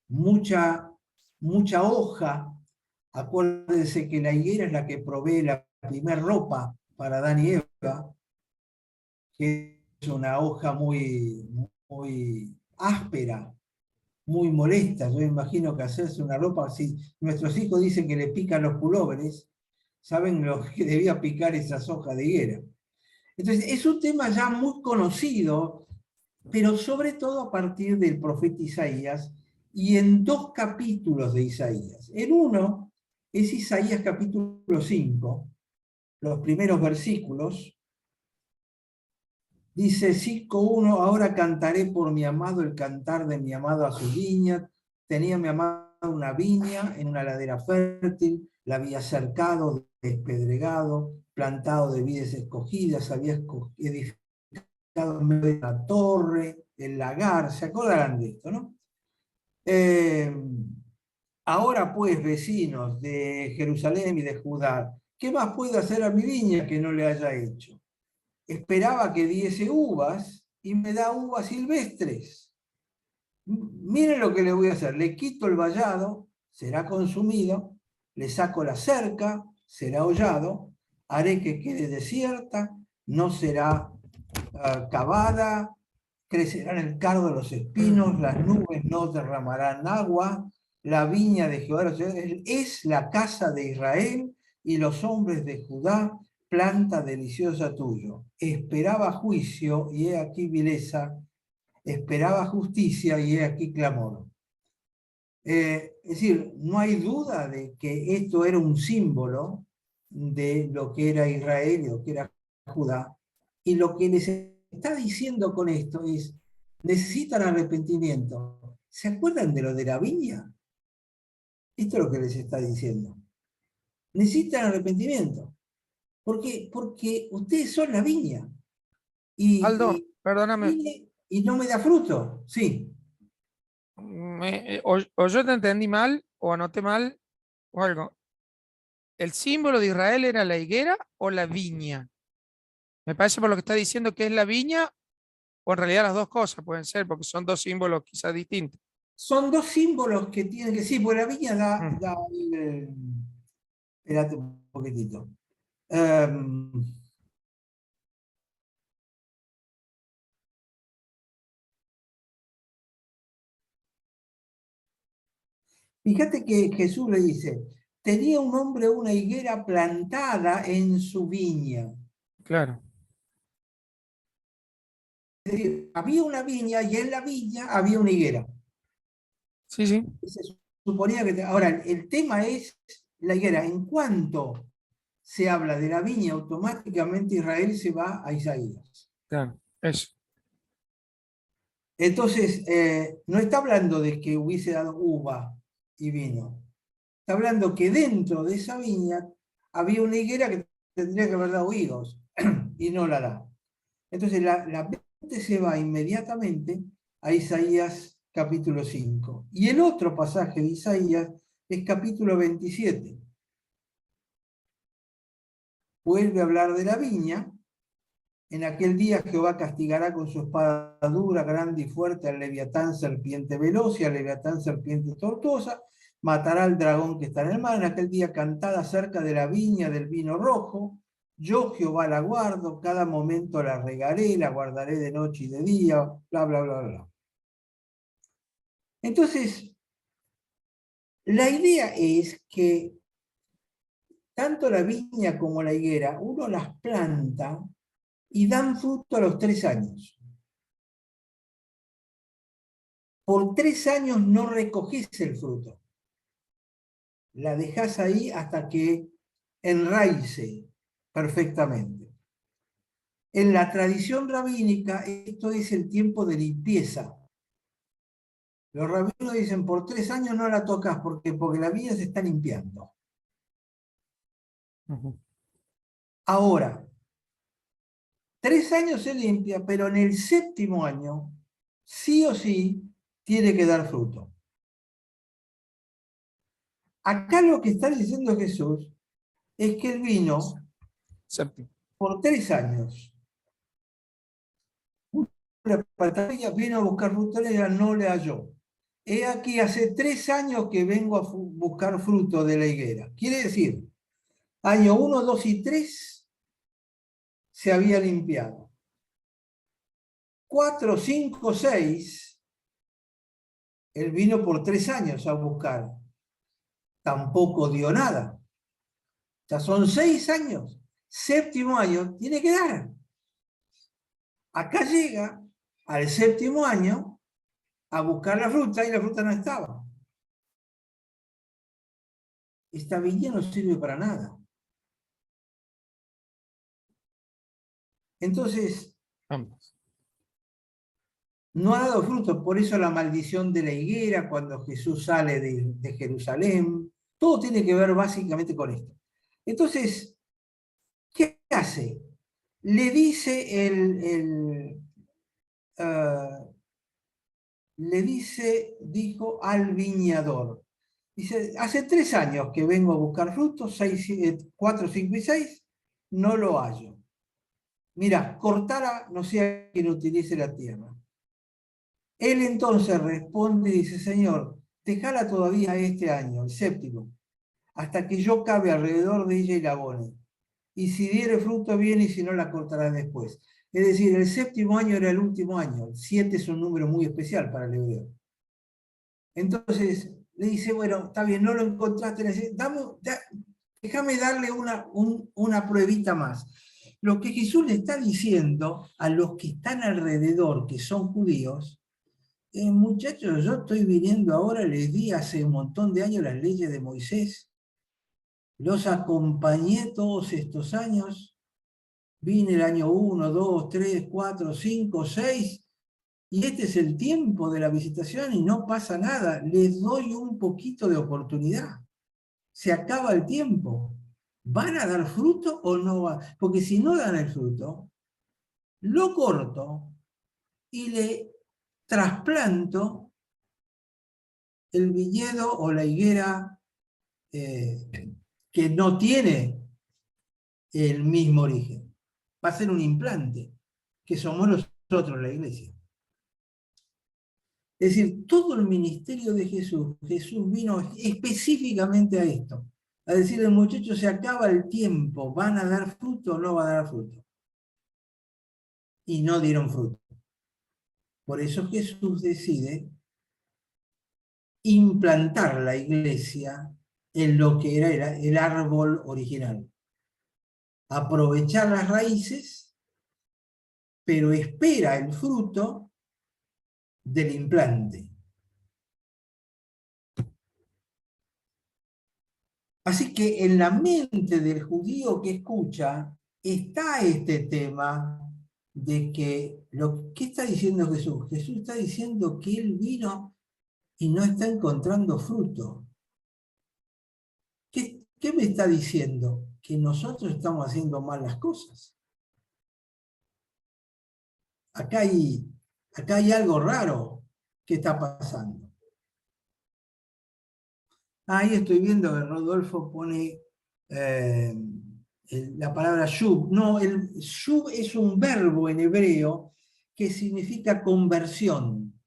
mucha hoja. Acuérdense que la higuera es la que provee la primera ropa para Adán y Eva, que es una hoja muy áspera, muy molesta. Yo imagino que hacerse una ropa, si nuestros hijos dicen que le pican los pulóveres, saben lo que debía picar esas hojas de higuera. Entonces, es un tema ya muy conocido, pero sobre todo a partir del profeta Isaías y en 2 capítulos de Isaías. En uno es Isaías capítulo 5, los primeros versículos. Dice 5:1, ahora cantaré por mi amado el cantar de mi amado a su viña. Tenía mi amado una viña en una ladera fértil, la había cercado, despedregado, plantado de vides escogidas, había edificado en medio de la torre, el lagar, se acordarán de esto, ¿no? Ahora pues, vecinos de Jerusalén y de Judá, ¿qué más puede hacer a mi viña que no le haya hecho? Esperaba que diese uvas y me da uvas silvestres. Miren lo que le voy a hacer, le quito el vallado, será consumido, le saco la cerca, será hollado, haré que quede desierta, no será cavada, crecerán el cardo de los espinos, las nubes no derramarán agua, la viña de Jehová es la casa de Israel y los hombres de Judá, planta deliciosa tuyo. Esperaba juicio y he aquí vileza, esperaba justicia y he aquí clamor. Es decir, no hay duda de que esto era un símbolo de lo que era Israel y lo que era Judá. Y lo que les está diciendo con esto es, necesitan arrepentimiento. ¿Se acuerdan de lo de la viña? Esto es lo que les está diciendo. Necesitan arrepentimiento. ¿Por qué? Porque ustedes son la viña. Aldo, perdóname. Y no me da fruto. Sí. O yo te entendí mal, o anoté mal, o algo. ¿El símbolo de Israel era la higuera o la viña? Me parece por lo que está diciendo que es la viña, o en realidad las dos cosas pueden ser, porque son dos símbolos quizás distintos. Son dos símbolos que tienen que... Sí, porque la viña da espérate un poquitito. Fíjate que Jesús le dice, tenía un hombre una higuera plantada en su viña. Claro. Es decir, había una viña y en la viña había una higuera. Sí, sí. Se suponía que... Ahora, el tema es la higuera. En cuanto se habla de la viña, automáticamente Israel se va a Isaías. Claro, eso. Entonces, no está hablando de que hubiese dado uva y vino. Está hablando que dentro de esa viña había una higuera que tendría que haber dado higos y no la da. Entonces la mente se va inmediatamente a Isaías capítulo 5. Y el otro pasaje de Isaías es capítulo 27. Vuelve a hablar de la viña. En aquel día Jehová castigará con su espada dura, grande y fuerte al leviatán serpiente veloz y al leviatán serpiente tortuosa. Matará al dragón que está en el mar. En aquel día cantad acerca de la viña del vino rojo. Yo Jehová la guardo, cada momento la regaré, la guardaré de noche y de día, bla, bla, bla, bla. Entonces, la idea es que tanto la viña como la higuera, uno las planta y dan fruto a los 3 años. Por 3 años no recoges el fruto. La dejas ahí hasta que enraice perfectamente. En la tradición rabínica, esto es el tiempo de limpieza. Los rabinos dicen, por 3 años no la tocas, porque la viña se está limpiando. Ahora, 3 años se limpia, pero en el 7º año, sí o sí, tiene que dar fruto. Acá lo que está diciendo Jesús es que el vino por 3 años. La patria vino a buscar fruto, no le halló. He aquí, hace 3 años que vengo a buscar fruto de la higuera. Quiere decir, año 1, 2 y 3 se había limpiado. 4, 5, 6, él vino por 3 años a buscar. Tampoco dio nada. Ya son 6 años. 7º año tiene que dar. Acá llega al 7º año a buscar la fruta y la fruta no estaba. Esta viña no sirve para nada. Entonces, no ha dado fruto, por eso la maldición de la higuera cuando Jesús sale de Jerusalén, Todo tiene que ver básicamente con esto. Entonces, ¿qué hace? Le dice dijo al viñador. Dice, hace 3 años que vengo a buscar frutos, 4, 5 y 6, no lo hallo. Mira, cortala, no sea quien utilice la tierra. Él entonces responde y dice, Señor, dejala todavía este año, el 7º, hasta que yo cabe alrededor de ella y la abone. Y si diere fruto bien, y si no, la cortará después. Es decir, el 7º año era el último año. El 7 es un número muy especial para el hebreo. Entonces le dice, bueno, está bien, no lo encontraste, déjame darle una pruebita más. Lo que Jesús le está diciendo a los que están alrededor, que son judíos, muchachos, yo estoy viniendo ahora, les di hace un montón de años las leyes de Moisés, los acompañé todos estos años, vine el año 1, 2, 3, 4, 5, 6, y este es el tiempo de la visitación y no pasa nada, les doy un poquito de oportunidad. Se acaba el tiempo. ¿Van a dar fruto o no van? Porque si no dan el fruto, lo corto y le trasplanto el viñedo o la higuera que no tiene el mismo origen. Va a ser un implante, que somos nosotros, la iglesia. Es decir, todo el ministerio de Jesús vino específicamente a esto, a decirle, muchachos, se acaba el tiempo, ¿van a dar fruto o no van a dar fruto? Y no dieron fruto. Por eso Jesús decide implantar la iglesia en lo que era el árbol original. Aprovechar las raíces, pero espera el fruto del implante. Así que en la mente del judío que escucha está este tema de que, ¿qué está diciendo Jesús? Jesús está diciendo que él vino y no está encontrando fruto. ¿Qué me está diciendo? Que nosotros estamos haciendo mal las cosas. Acá hay algo raro que está pasando. Ahí estoy viendo que Rodolfo pone la palabra shub. No, el shub es un verbo en hebreo que significa conversión,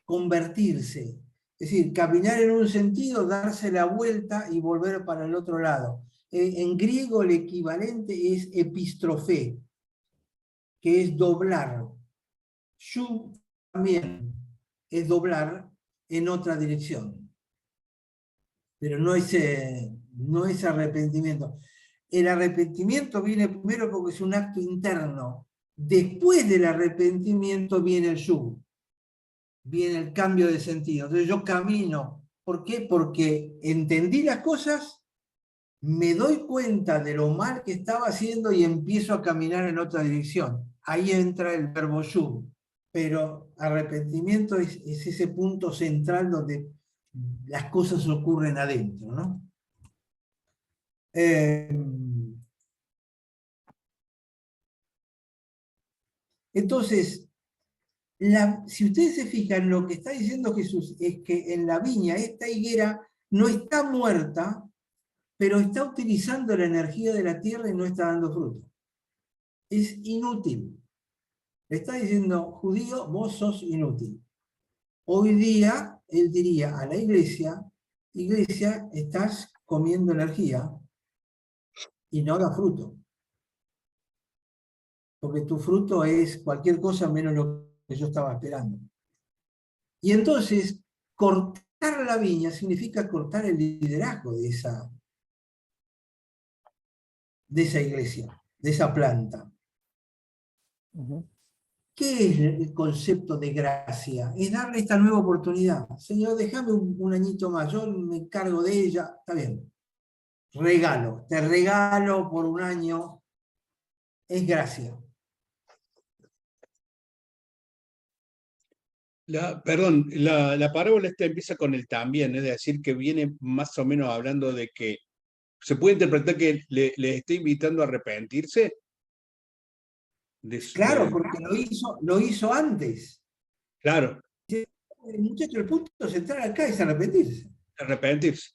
convertirse. Es decir, caminar en un sentido, darse la vuelta y volver para el otro lado. En griego el equivalente es epistrofé, que es doblar. Shub también es doblar en otra dirección. Pero no es arrepentimiento. El arrepentimiento viene primero porque es un acto interno. Después del arrepentimiento viene el shub, viene el cambio de sentido. Entonces yo camino. ¿Por qué? Porque entendí las cosas, me doy cuenta de lo mal que estaba haciendo y empiezo a caminar en otra dirección. Ahí entra el verbo shub. Pero arrepentimiento es ese punto central donde las cosas ocurren adentro, ¿no? Entonces, si ustedes se fijan, lo que está diciendo Jesús es que en la viña esta higuera no está muerta, pero está utilizando la energía de la tierra y no está dando fruto. Es inútil. Le está diciendo, judío, vos sos inútil. Hoy día, él diría a la iglesia, estás comiendo energía y no da fruto. Porque tu fruto es cualquier cosa menos lo que yo estaba esperando. Y entonces, cortar la viña significa cortar el liderazgo de esa iglesia, de esa planta. ¿Qué es el concepto de gracia? Es darle esta nueva oportunidad. Señor, déjame un añito más, yo me encargo de ella, está bien. Regalo, te regalo por un año, es gracia. Perdón, la parábola esta empieza con el también, es decir, que viene más o menos hablando de que se puede interpretar que le está invitando a arrepentirse. Claro, porque lo hizo antes. Claro, Muchachos, el punto central acá es arrepentirse. arrepentirse.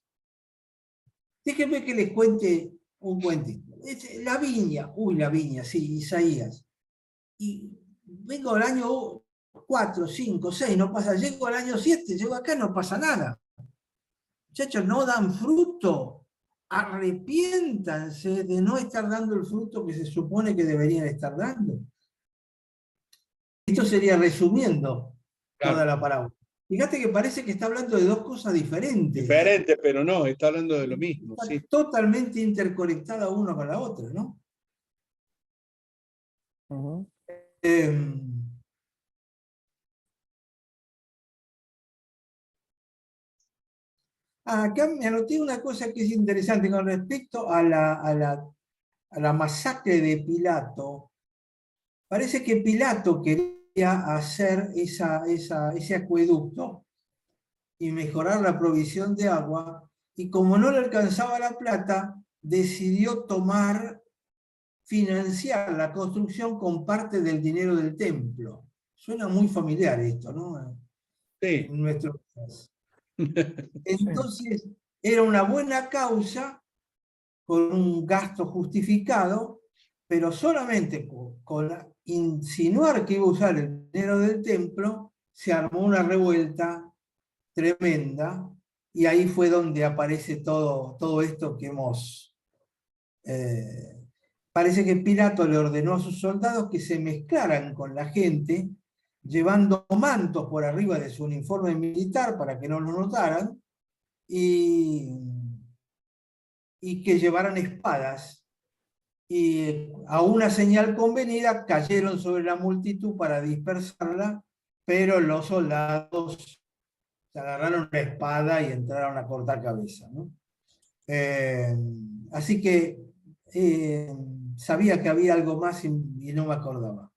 Déjenme que les cuente un cuentito. La viña, la viña, sí, Isaías. Y vengo al año 4, 5, 6, no pasa. Llego al año 7, llego acá, no pasa nada. Muchachos, no dan fruto. Arrepiéntanse de no estar dando el fruto que se supone que deberían estar dando. Esto sería resumiendo toda la parábola. Fíjate que parece que está hablando de dos cosas diferentes. Diferente, pero no, está hablando de lo mismo. Está Sí. totalmente interconectada una con la otra, ¿no? Acá me anoté una cosa que es interesante con respecto a la masacre de Pilato. Parece que Pilato quería hacer ese acueducto y mejorar la provisión de agua, y como no le alcanzaba la plata, decidió financiar la construcción con parte del dinero del templo. Suena muy familiar esto, ¿no? Sí. En nuestro caso. Entonces, era una buena causa, con un gasto justificado, pero solamente con insinuar que iba a usar el dinero del templo, se armó una revuelta tremenda, y ahí fue donde aparece todo esto que hemos... parece que Pilato le ordenó a sus soldados que se mezclaran con la gente, llevando mantos por arriba de su uniforme militar para que no lo notaran, y que llevaran espadas, y a una señal convenida cayeron sobre la multitud para dispersarla, pero los soldados se agarraron una espada y entraron a cortar cabeza, ¿no? Así que sabía que había algo más y no me acordaba.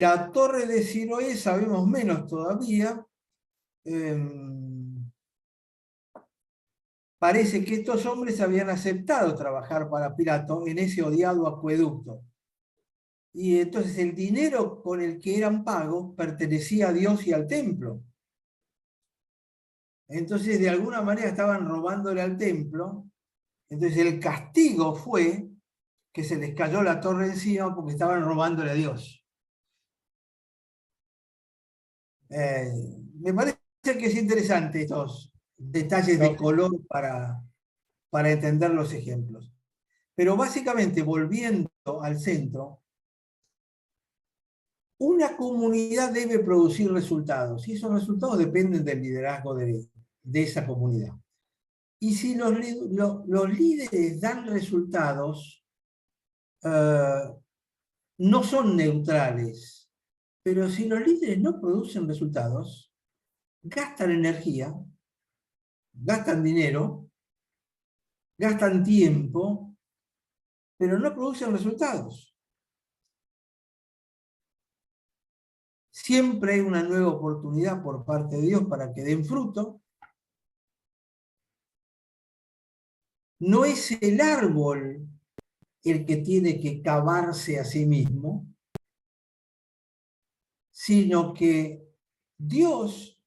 La torre de Siloé sabemos menos todavía. Parece que estos hombres habían aceptado trabajar para Pilato en ese odiado acueducto. Y entonces el dinero con el que eran pagos pertenecía a Dios y al templo. Entonces de alguna manera estaban robándole al templo. Entonces el castigo fue que se les cayó la torre encima porque estaban robándole a Dios. Me parece que es interesante estos detalles de color para entender los ejemplos. Pero básicamente, volviendo al centro, una comunidad debe producir resultados, y esos resultados dependen del liderazgo de esa comunidad. Y si los líderes dan resultados, no son neutrales, pero si los líderes no producen resultados, gastan energía, gastan dinero, gastan tiempo, pero no producen resultados. Siempre hay una nueva oportunidad por parte de Dios para que den fruto. No es el árbol el que tiene que cavarse a sí mismo, sino que Dios,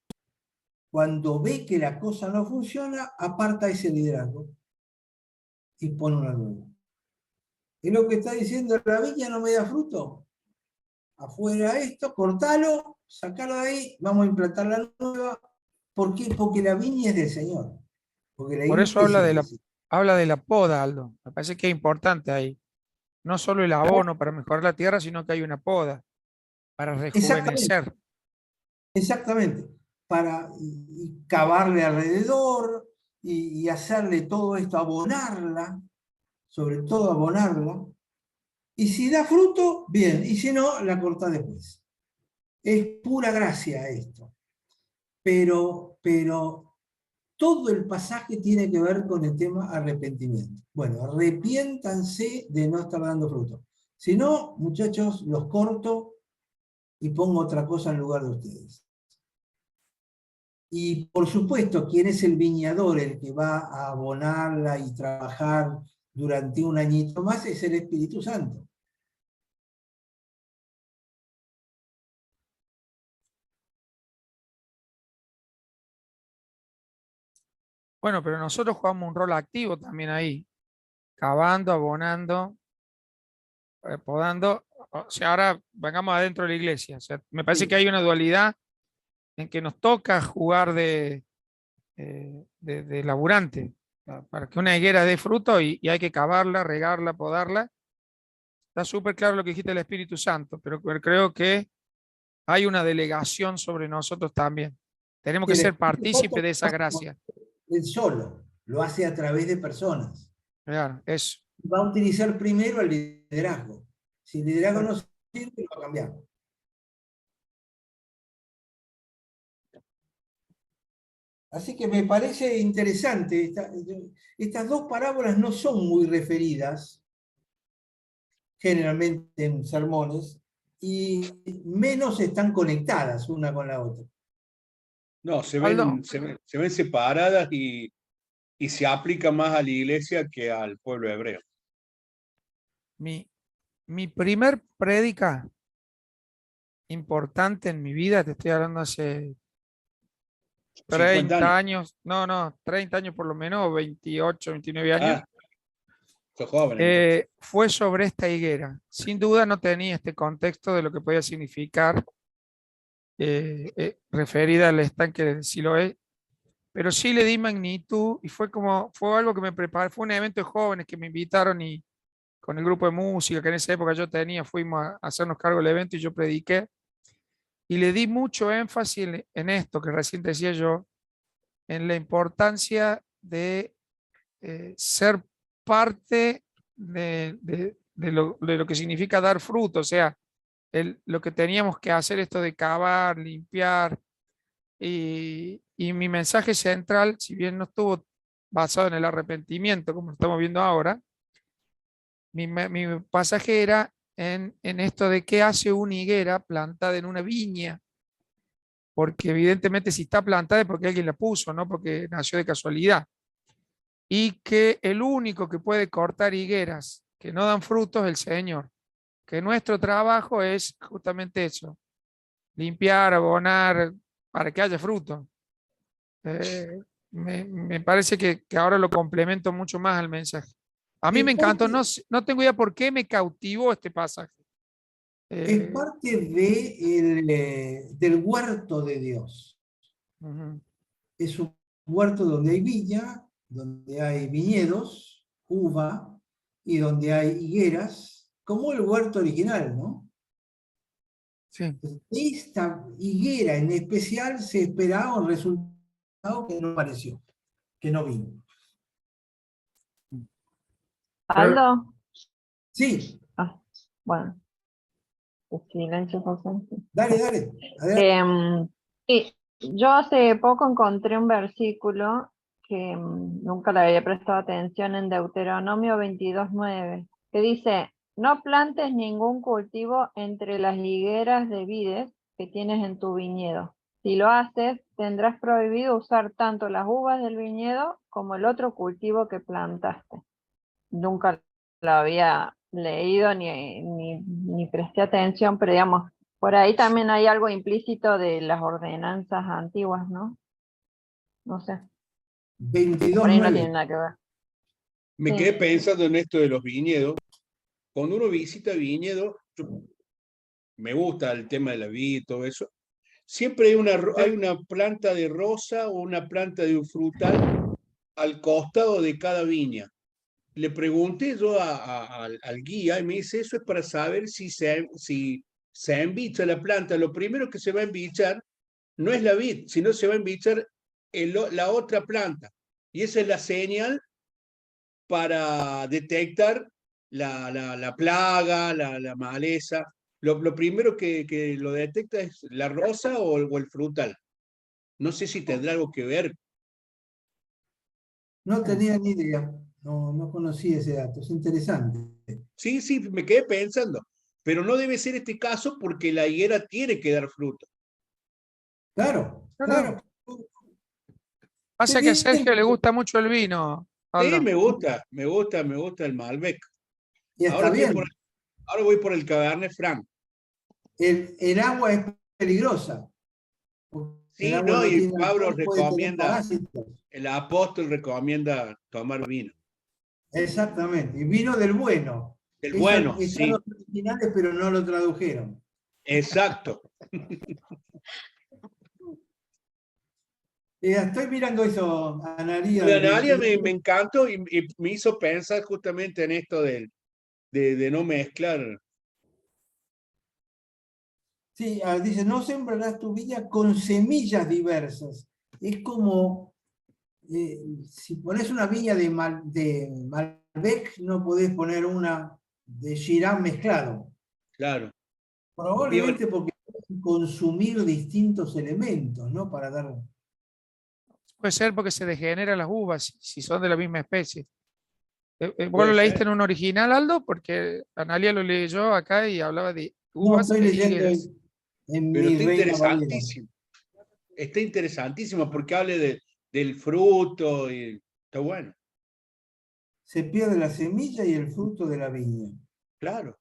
cuando ve que la cosa no funciona, aparta ese liderazgo y pone una nueva. Es lo que está diciendo: la viña no me da fruto. Afuera esto, cortalo, sacalo de ahí, vamos a implantar la nueva. ¿Por qué? Porque la viña es del Señor. Por eso habla de la poda, Aldo. Me parece que es importante ahí. No solo el abono para mejorar la tierra, sino que hay una poda para rejuvenecer. Exactamente. Para cavarle alrededor y hacerle todo esto, abonarla, sobre todo abonarla. Y si da fruto, bien. Y si no, la corta después. Es pura gracia esto. Pero todo el pasaje tiene que ver con el tema arrepentimiento. Bueno, arrepiéntanse de no estar dando fruto. Si no, muchachos, los corto y pongo otra cosa en lugar de ustedes. Y por supuesto, quien es el viñador, el que va a abonarla y trabajar durante un añito más, es el Espíritu Santo. Bueno, pero nosotros jugamos un rol activo también ahí, cavando, abonando, podando. O sea, ahora vengamos adentro de la iglesia. O sea, me parece Sí. que hay una dualidad en que nos toca jugar de laburante, para que una higuera dé fruto y hay que cavarla, regarla, podarla. Está súper claro lo que dijiste del Espíritu Santo, pero creo que hay una delegación sobre nosotros también. Tenemos que El ser Espíritu partícipes Santo de esa gracia. él solo, lo hace a través de personas. Claro, eso. Va a utilizar primero el liderazgo. Si el liderazgo no sirve, lo va a cambiar. Así que me parece interesante. Estas dos parábolas no son muy referidas, generalmente en sermones, y menos están conectadas una con la otra. No, Aldo, se ven separadas y se aplica más a la iglesia que al pueblo hebreo. mi primer prédica importante en mi vida, te estoy hablando hace 50 30 años. años, no, 30 años por lo menos, 28, 29 años, Ah, sos joven entonces. fue sobre esta higuera. Sin duda no tenía este contexto de lo que podía significar referida al estanque de Siloé, pero sí le di magnitud y fue algo que me preparé, fue un evento de jóvenes que me invitaron y con el grupo de música que en esa época yo tenía, fuimos a hacernos cargo del evento y yo prediqué y le di mucho énfasis en esto que recién decía yo, en la importancia de ser parte de lo que significa dar fruto, o sea, lo que teníamos que hacer esto de cavar, limpiar, y mi mensaje central, si bien no estuvo basado en el arrepentimiento, como lo estamos viendo ahora, mi pasaje era en esto de qué hace una higuera plantada en una viña, porque evidentemente si está plantada es porque alguien la puso, no porque nació de casualidad. Y que el único que puede cortar higueras que no dan frutos es el Señor. Que nuestro trabajo es justamente eso, limpiar, abonar, para que haya fruto. Me parece que ahora lo complemento mucho más al mensaje. A mí Es me encantó, parte, no tengo idea por qué me cautivó este pasaje. es parte del huerto de Dios. Uh-huh. Es un huerto donde hay viña, donde hay viñedos, uva, y donde hay higueras, como el huerto original, ¿no? Sí. Esta higuera en especial se esperaba un resultado que no apareció, que no vino. Aldo. Sí. Ah, bueno. Silencio, José. Dale, adelante. Y yo hace poco encontré un versículo que nunca le había prestado atención en Deuteronomio 22:9, que dice: no plantes ningún cultivo entre las higueras de vides que tienes en tu viñedo. Si lo haces, tendrás prohibido usar tanto las uvas del viñedo como el otro cultivo que plantaste. Nunca lo había leído ni presté atención, pero digamos, por ahí también hay algo implícito de las ordenanzas antiguas, ¿no? No sé. Por ahí no tiene 22:9. nada que ver. Me Sí. quedé pensando en esto de los viñedos. Cuando uno visita viñedos, me gusta el tema de la vid y todo eso, siempre hay una planta de rosa o una planta de un frutal al costado de cada viña. Le pregunté yo al guía y me dice, eso es para saber si se embicha la planta. Lo primero que se va a embichar no es la vid, sino se va a embichar la otra planta. Y esa es la señal para detectar la plaga, la maleza. Lo primero que lo detecta es la rosa o el frutal. No sé si tendrá algo que ver. No tenía ni idea, no conocía ese dato, es interesante. Sí, me quedé pensando, pero no debe ser este caso porque la higuera tiene que dar fruto. Claro. Pasa que a Sergio le gusta mucho el vino. Sí, Aldo. me gusta el Malbec. Y está bien. Ahora voy por el Cabernet Franc. El agua es peligrosa. Sí, El agua no, y tiene Pablo alcohol, puede tener recomienda, parásitos. el apóstol recomienda tomar vino. Exactamente, y vino del bueno. Del Eso bueno, están sí, los originales, pero no lo tradujeron. exacto. Estoy mirando eso, Analía. De Analia me encantó y me hizo pensar justamente en esto de no mezclar. Sí, dice, no sembrarás tu viña con semillas diversas. Es como, si pones una viña de Malbec, no podés poner una de Shiraz mezclado. Claro. Probablemente porque consumir distintos elementos, ¿no? Para dar... Puede ser porque se degeneran las uvas si son de la misma especie. ¿Vos Puede lo leíste ser. en un original, Aldo? Porque Analia lo leyó acá y hablaba de No, uvas estoy e leyendo higueras. en Pero mi está Reina Valera. interesantísimo. Está interesantísimo porque habla del fruto y está bueno. Se pierde la semilla y el fruto de la viña. Claro.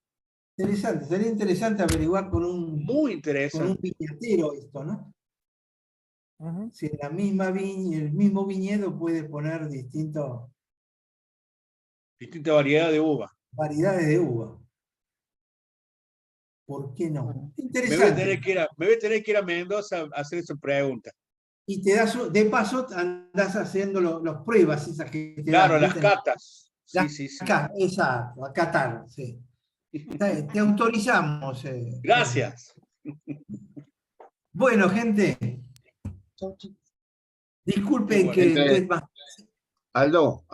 Interesante, sería interesante averiguar con un Muy interesante. viñatero esto, ¿no? Ujú. Si en la misma viña, el mismo viñedo puede poner distintas Distinta variedad de uva. variedades de uva. ¿Por qué no? Bueno. Me voy a Interesante. tener que ir a Mendoza a hacer esa pregunta. Y te das, de paso andás haciendo las pruebas esas que te Claro, dan. las ¿viste? catas. Sí, sí, sí. Acá, exacto, a Qatar, sí. Te autorizamos. Gracias. Bueno, gente, disculpen Bueno, que... Aldo,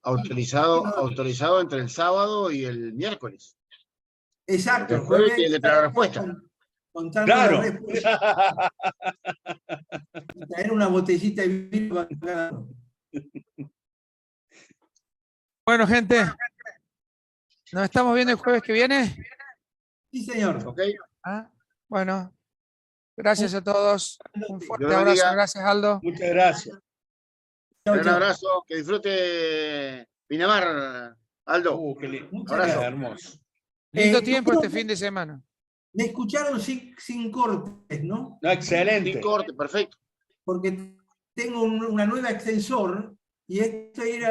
autorizado entre el sábado y el miércoles. Exacto, Porque el jueves tiene que traer la respuesta. Contando la claro. respuesta. Y traer una botellita de vino para cada uno. Bueno, gente, nos estamos viendo el jueves que viene. Sí, señor. ¿Ok? Ah, bueno, gracias a todos. Un Dios fuerte lo abrazo. bendiga. Gracias, Aldo. Muchas gracias. Chau, Un chau. abrazo, que disfrute Pinamar, Aldo. Qué lindo. Muchas Abrazo. gracias. Hermoso. Lindo tiempo este ¿Tuvieron- fin de semana. Me escucharon sin cortes, ¿no? No, excelente. Sin corte, perfecto. Porque tengo una nueva extensor y esto era